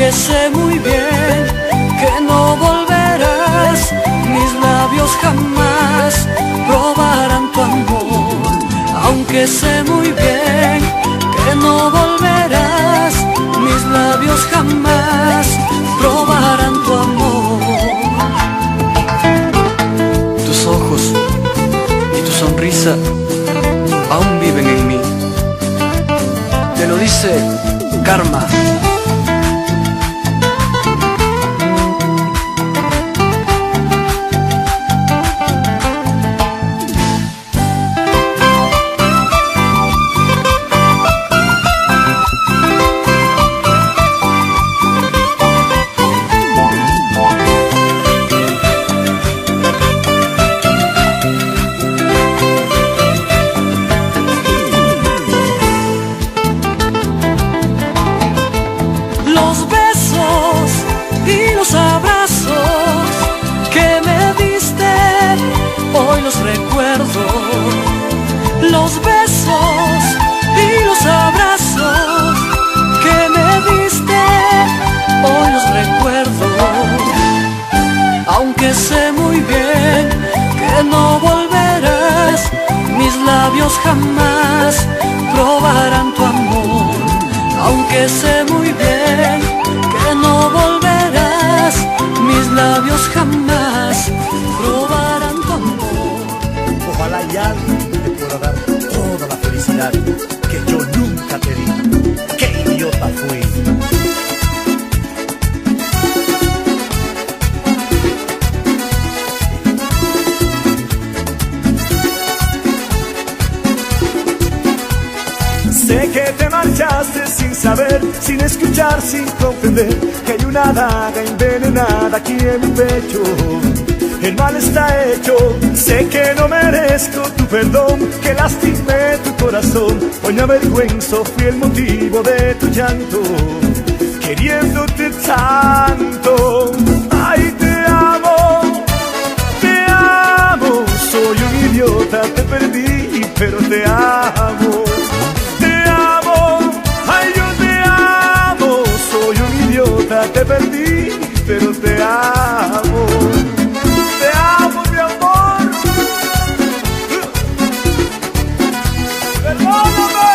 aunque sé muy bien que no volverás, mis labios jamás probarán tu amor. Aunque sé muy bien que no volverás, mis labios jamás probarán tu amor. Tus ojos y tu sonrisa aún viven en mí. Te lo dice Karma. Los besos y los abrazos que me diste, hoy los recuerdo. Aunque sé muy bien que no volverás, mis labios jamás probarán tu amor. Aunque sé muy bien que no volverás, mis labios jamás probarán tu amor. Ojalá y alguien te pueda dar toda la felicidad que yo nunca te di. ¡Qué idiota fui! Sé que te marchaste sin saber, sin escuchar, sin comprender que hay una daga envenenada aquí en mi pecho. El mal está hecho, sé que no merezco tu perdón, que lastimé tu corazón. Hoy me avergüenzo, fui el motivo de tu llanto, queriéndote tanto. Ay, te amo, soy un idiota, te perdí, pero te amo. Te perdí, pero te amo. Te amo, mi amor. Perdóname.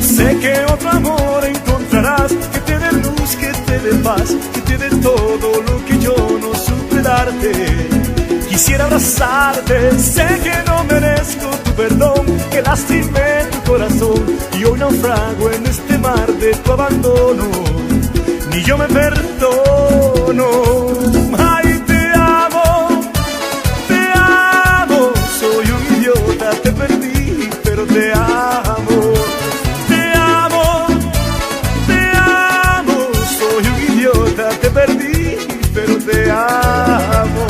Sé que otro amor encontrarás, que te dé luz, que te dé paz, que te dé todo lo que yo no supe darte. Quisiera abrazarte, sé que no merezco tu perdón, que lastimé tu corazón y hoy naufrago en este mar de tu abandono. Ni yo me perdono. Ay, te amo, soy un idiota, te perdí, pero te amo. Te amo, soy un idiota, te perdí, pero te amo.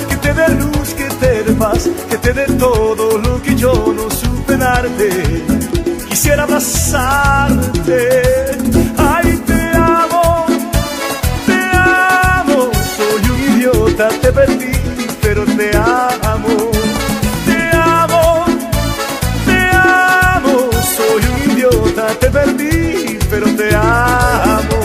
Que te dé luz, que te dé paz, que te dé todo lo que yo no supe darte. Quisiera abrazarte. Ay, te amo, soy un idiota, te perdí, pero te amo. Te amo, soy un idiota, te perdí, pero te amo.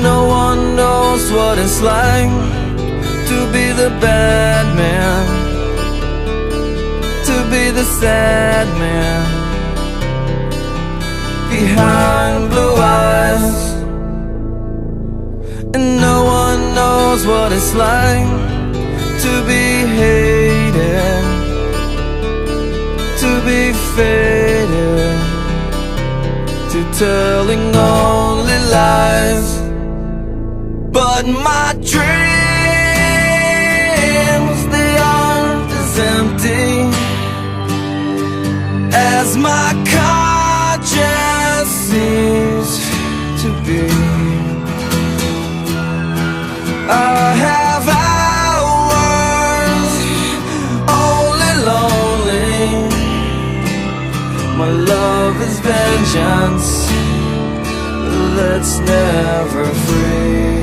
No one knows what it's like to be the bad man, to be the sad man behind blue eyes. And no one knows what it's like to be hated, be fated to telling only lies, but my dreams, they aren't as empty as my conscience seems to be. I have hours only lonely. My love is vengeance that's never free.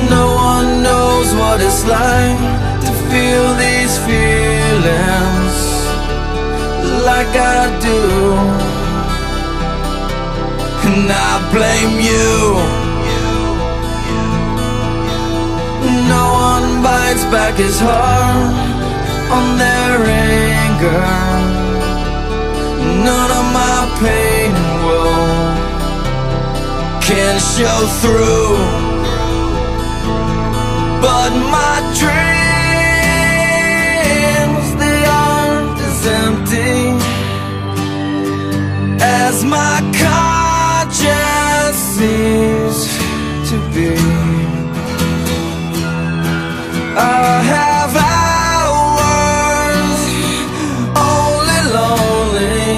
No one knows what it's like to feel these feelings like I do, and I blame you. No one bites back his heart on their anger. None of my pain and woe can show through, but my dreams, they aren't as empty as my conscience seems to be. I have hours only lonely.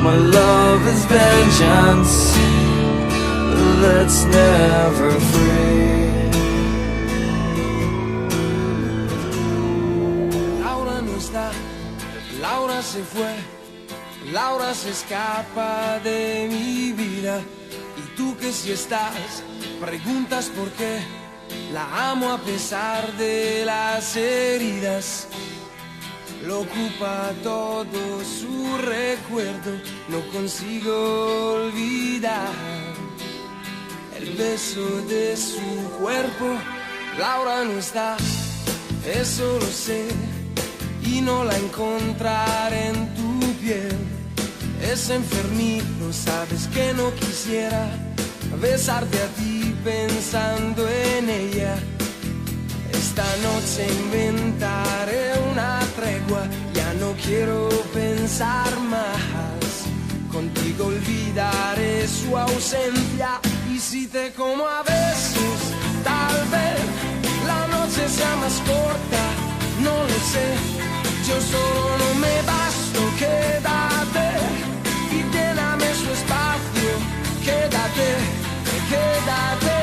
My love is vengeance that's never free. Laura no está, Laura se fue, Laura se escapa de mi vida. Y tú que si estás, preguntas por qué. La amo a pesar de las heridas. Lo ocupa todo su recuerdo. No consigo olvidar el beso de su cuerpo. Laura no está, eso lo sé, y no la encontraré en tu piel. Es enfermizo, sabes que no quisiera besarte a ti pensando en ella. Esta noche inventaré una tregua, ya no quiero pensar más. Contigo olvidaré su ausencia, y si te como a besos, tal vez la noche sea más corta, no lo sé. Yo solo no me basto, quédate y lléname su espacio, quédate, quédate.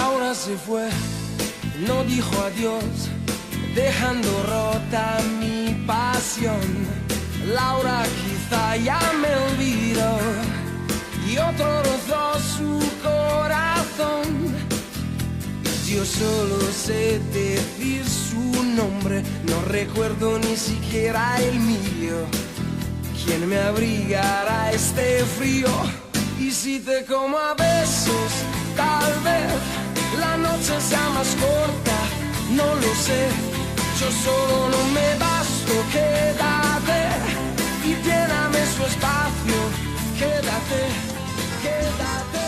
Ahora se fue, no dijo adiós, dejando rota mi pasión. Laura quizá ya me olvidó y otro rozó su corazón. Yo solo sé decir su nombre, no recuerdo ni siquiera el mío. ¿Quién me abrigará este frío? Y si te como a besos, tal vez la noche sea más corta, no lo sé. Yo solo no me basto, quédate y lléname su espacio, quédate, quédate.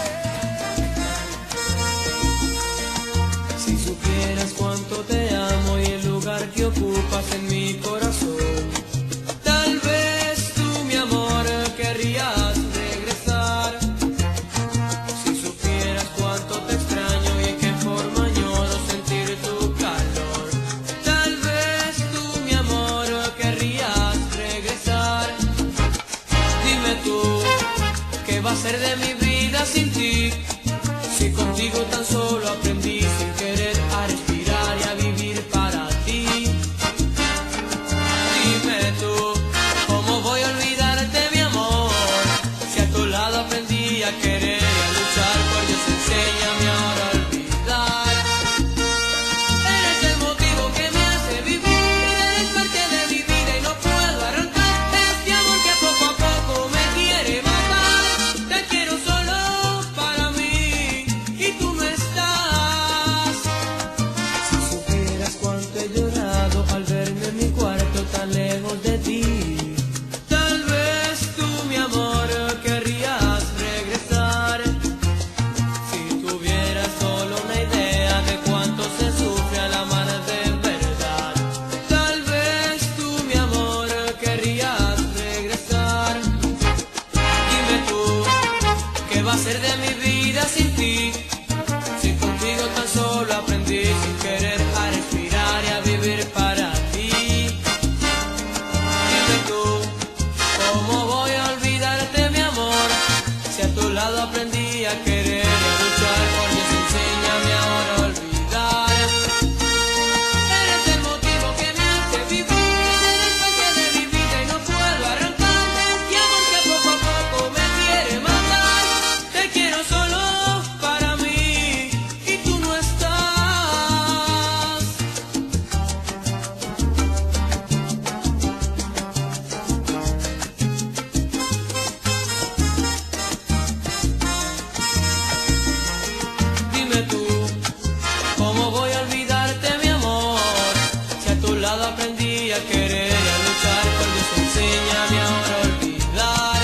Si supieras cuánto te amo y el lugar que ocupas en mi corazón, tal vez tú, mi amor, querrías regresar. Si supieras cuánto te extraño y en qué forma añoro sentir tu calor, tal vez tú, mi amor, querrías regresar. Dime tú, ¿qué va a ser de mi vida sin ti? Si contigo tan solo aprendí sin querer a respirar. a querer y a luchar, pues Dios enséñame ahora a olvidar.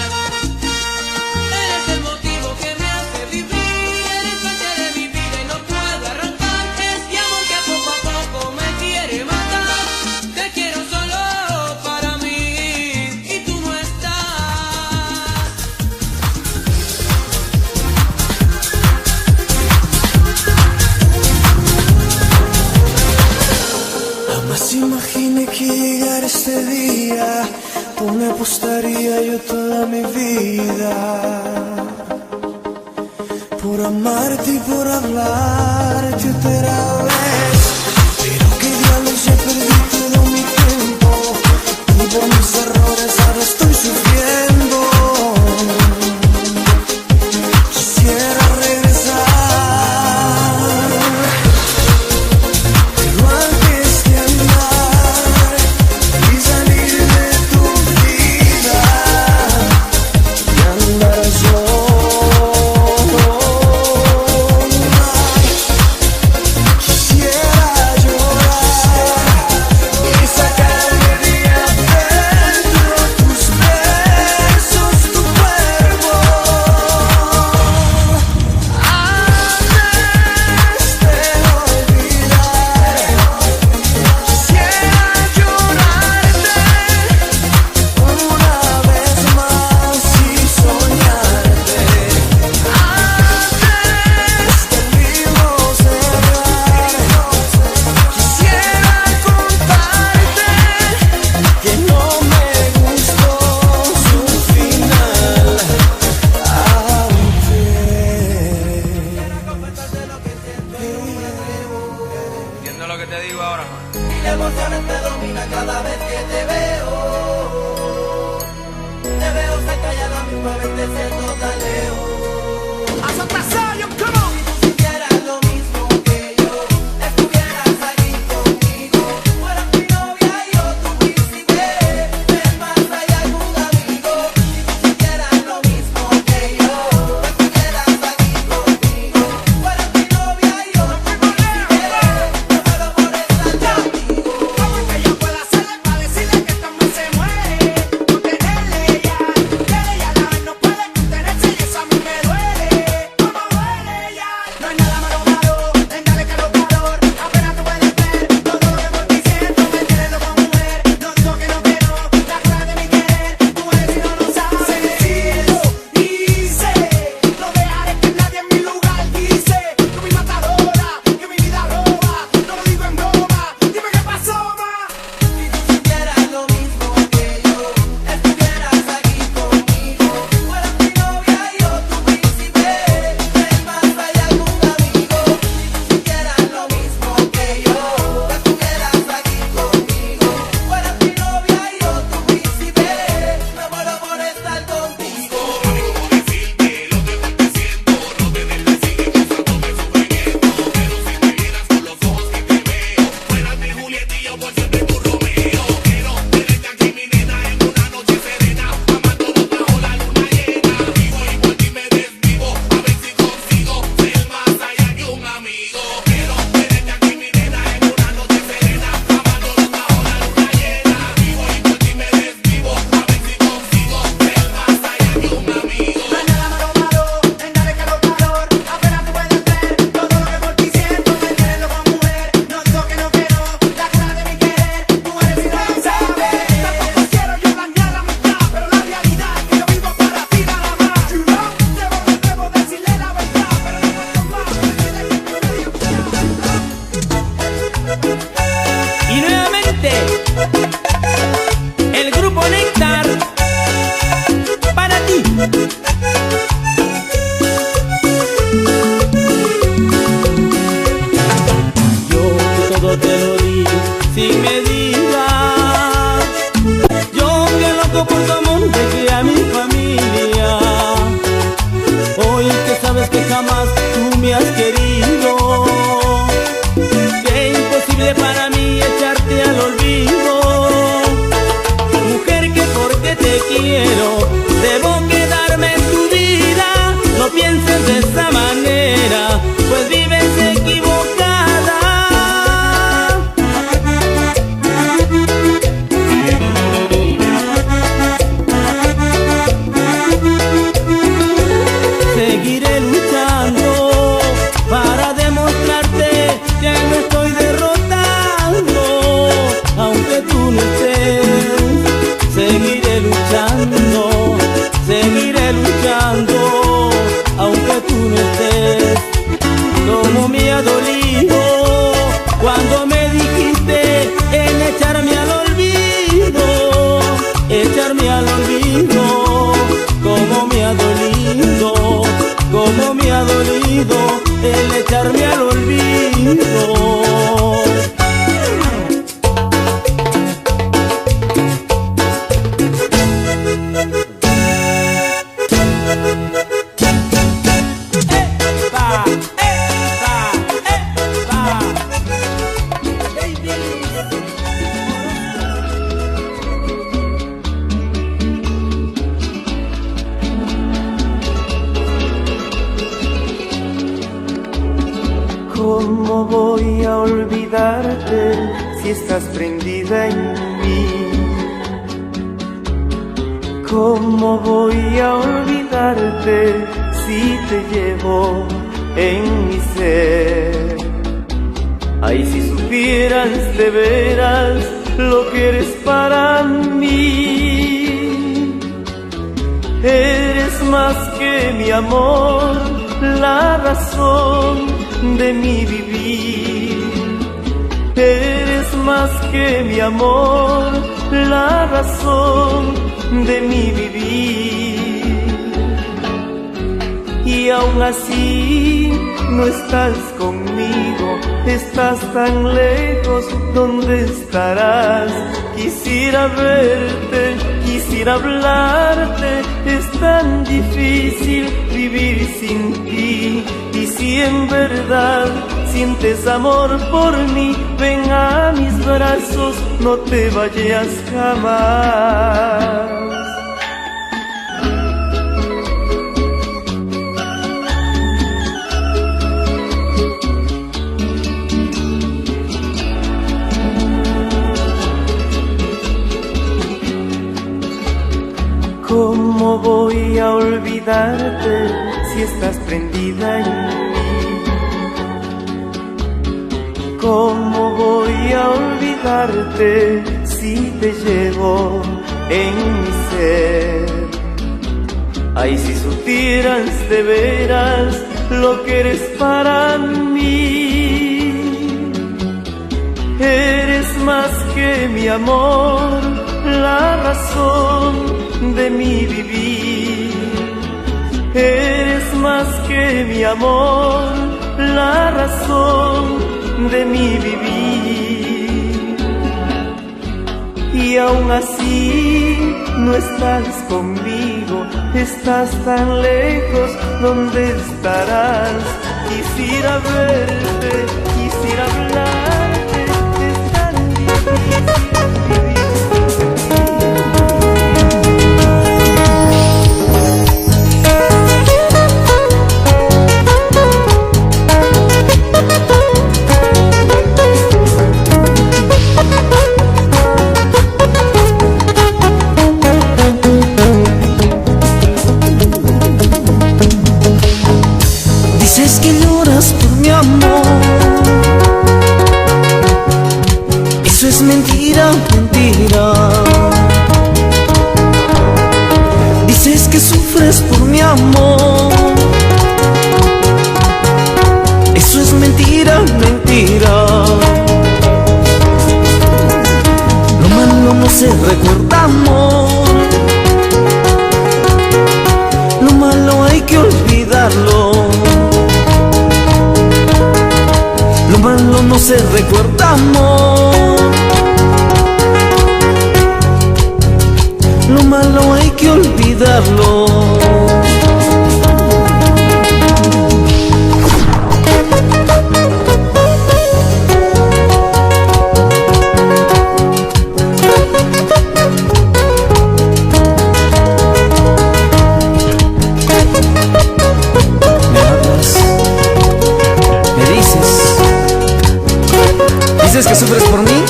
Eres el motivo que me hace vivir, eres parte de mi vida y no puedo arrancar. Es mi amor que poco a poco me quiere matar. Te quiero solo para mí y tú no estás. Jamás imaginé que llegara este día donde apostaría yo toda mi vida por amarte y por hablarte otra vez. Pero que diablos, ya perdí todo mi tiempo y por mis errores ahora estoy sufriendo. Quisiera regresar, pero antes de andar y salir de tu vida y andar solo, quisiera llorar y sacarme de adentro tus besos, tu cuerpo. Antes de olvidar, quisiera llorarte una vez más y soñarte. Antes del libro cerrar, quisiera contarte que no me gustó su final. ¿Entiendes lo que te digo ahora, man? Y la emoción te domina cada vez que te veo. Te veo cerca y a la misma vez te siento tan lejos. Si tú sintieras lo mismo que yo, estuvieras aquí conmigo. Fueras mi novia y yo tu príncipe. Ven más allá algún amigo. Si tú sintieras lo mismo que yo, estuvieras aquí conmigo. Fueras mi novia y yo tu príncipe. No puedo por estar contigo. ¿Cómo que yo puedo hacerle para decirle que esta mujer se muere? Por tenerle ya, que ella la vez no puede contenerse y eso a mí me duele. ¿Cómo duele? olvidarte si estás prendida en mí? ¿Cómo voy a olvidarte si te llevo en mi ser? Ay, si supieras de veras lo que eres para mí. Eres más que mi amor, la razón de mi vivir. Eres más que mi amor, la razón de mi vivir. Y aún así no estás conmigo, estás tan lejos, ¿dónde estarás? Quisiera verte, quisiera hablarte, es tan difícil vivir sin ti. Y si en verdad sientes amor por mí, ven a mis brazos, no te vayas jamás. ¿Cómo voy a olvidarte si estás prendida en mí? ¿Cómo voy a olvidarte si te llevo en mi ser? Ay, si supieras de veras lo que eres para mí. Eres más que mi amor, la razón de mi vivir. Eres más que mi amor, la razón de mi vivir. Y aún así no estás conmigo, estás tan lejos, ¿dónde estarás? Quisiera verte, quisiera hablarte, es tan difícil vivir. Dices que lloras por mi amor, eso es mentira, mentira. Dices que sufres por mi amor, eso es mentira, mentira. Lo malo no se recuerda, amor, lo malo hay que olvidarlo. Lo malo no se recuerda, amor, lo malo hay que olvidarlo. ¿Dices que sufres por mí?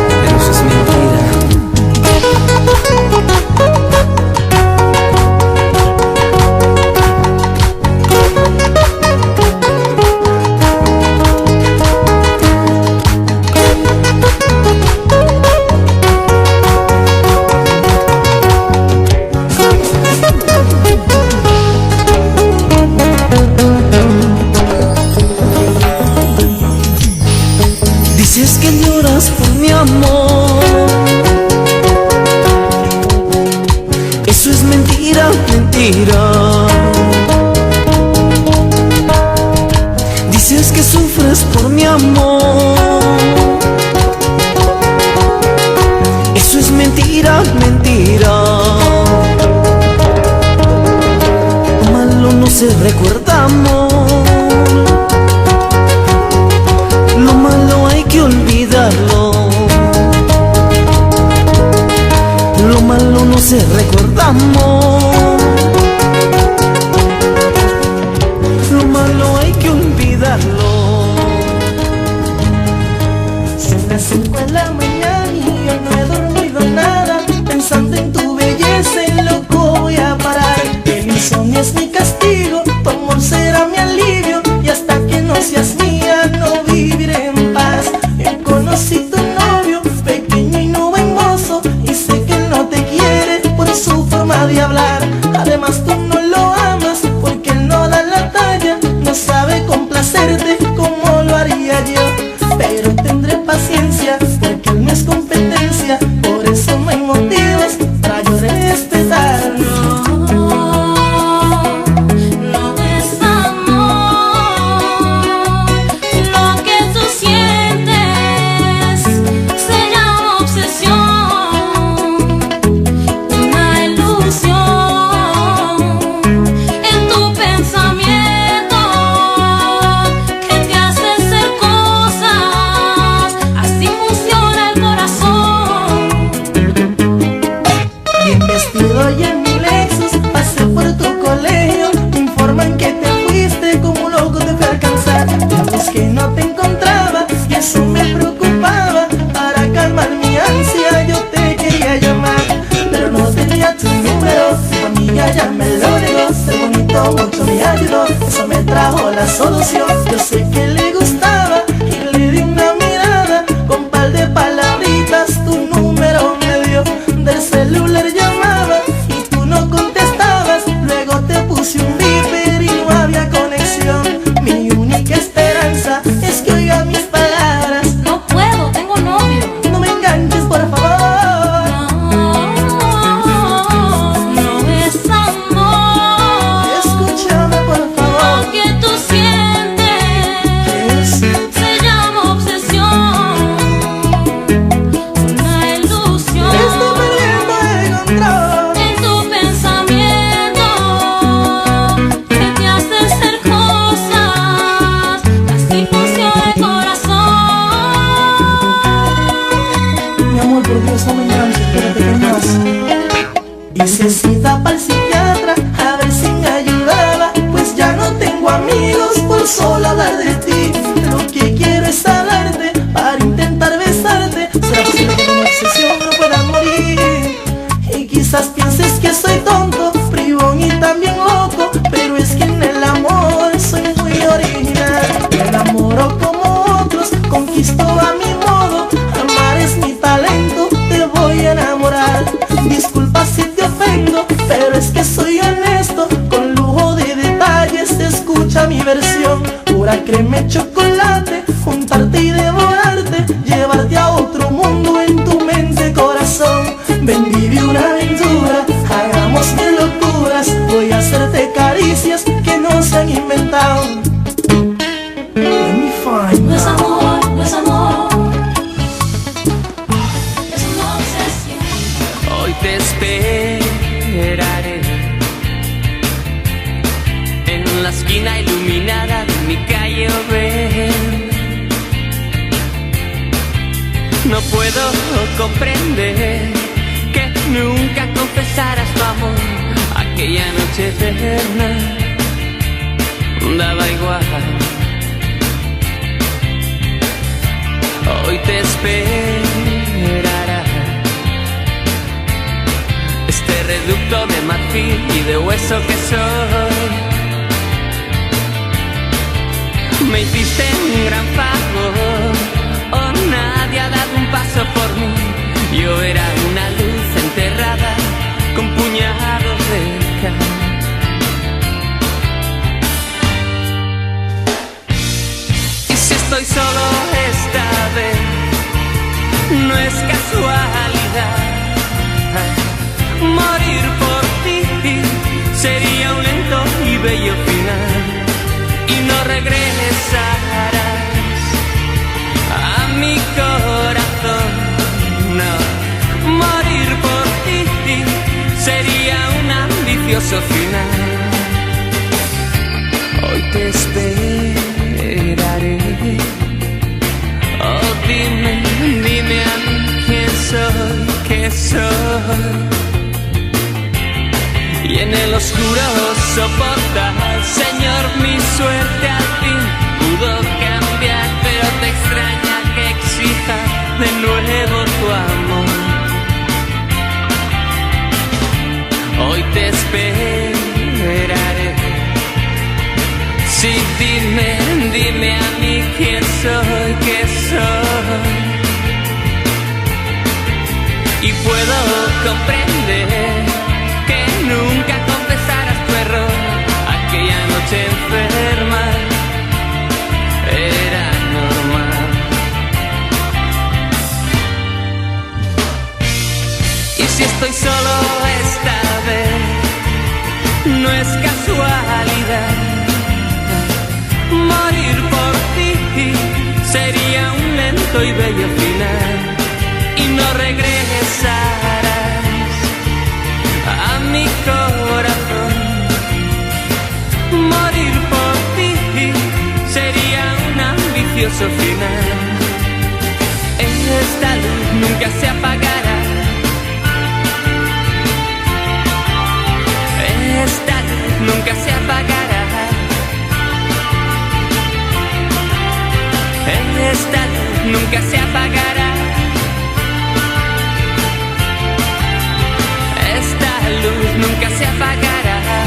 Pero eso es mentira. Dices que lloras por mi amor, eso es mentira, mentira. Dices que sufres por mi amor, eso es mentira, mentira. Lo malo no se recuerda, amor, lo malo hay que olvidarlo. Lo malo no se recuerda, amor, lo malo hay que olvidarlo. las 5 de la mañana y yo no he dormido nada, pensando en tu belleza, en loco voy a parar. El insomnio es mi castigo, tu amor será mi alivio, y hasta que no seas mía no viviré en paz. Yo conocí tu novio, pequeño y no buen mozo, y sé que él no te quiere por su forma de hablar. Además tú no lo amas porque él no da la talla, no sabe complacerte como lo haría yo. Pero tendré paciencia porque él no es competencia, por eso no hay motivos para yo respetarlo. Y en mi Lexus pasé por tu colegio, me informan que te fuiste, como un loco te fui a alcanzar. La busqué y no te encontraba y eso me preocupaba. Para calmar mi ansia yo te quería llamar, pero no tenía tu número, tu amiga ya me lo negó. Ser bonito mucho me ayudó, eso me trajo la solución. Yo sé que le gustaba y le di una mirada, con par de palabritas tu número me dio. Del celular llamaba y tú no contestabas, luego te puse un beeper y no había conexión. Mi única esperanza es que oiga mis palabras. No puedo, tengo novio. No me enganches, por favor. No es amor. Escúchame, por favor. Lo que tú sientes se llama obsesión, una ilusión. Estoy perdiendo el control. En tu pensamiento que te hace hacer cosas, así funciona el corazón. Mi amor, por Dios, no me enganches, espérate, ¿qué más? Hice cita para el psiquiatra a ver si me ayudaba, pues ya no tengo amigos por solo hablar de ti. Lo que quiero es hablarte para intentar besarte. Será posible que con obsesión no pueda morir. Y quizás pienses que soy tonto, bribón y también loco, pero es que en el amor soy muy original. Me enamoro como otros, conquisto a mi modo. Amar es mi talento, te voy a enamorar. Disculpa si te ofendo, pero es que soy honesto, con lujo de detalles. Escucha mi versión: pura crema y chocolate, juntarte y devorarte, llevarte a otro mundo en tu mente, corazón. Ven, vive una aventura, hagamos mil locuras, voy a hacerte caricias que no se han inventado. Let me find No es out. amor, no es amor, es una obsesión. Hoy te esperaré en la esquina iluminada de mi calle Oven. No puedo comprender que nunca confesaras tu amor aquella noche eterna. Daba igual. Hoy te esperará este reducto de marfil y de hueso que soy. Me hiciste un gran favor, oh, nadie ha dado un paso por mí. Yo era una luz enterrada con puñados de cal. Y si estoy solo esta vez, no es casualidad. Morir por ti sería un lento y bello final, y no regresarás a mi corazón. No, morir por ti sería un ambicioso final. Hoy te esperaré. Oh, dime, dime a mí quién soy, qué soy. Y en el oscuro soportar, Señor, mi suerte al fin pudo cambiar, pero te extraña que exija solo esta vez no es casualidad. Morir por ti sería un lento y bello final, y no regresarás a mi corazón. Morir por ti sería un ambicioso final. Esta luz nunca se apagará. Esta luz nunca se apagará. Esta luz nunca se apagará. Esta luz nunca se apagará.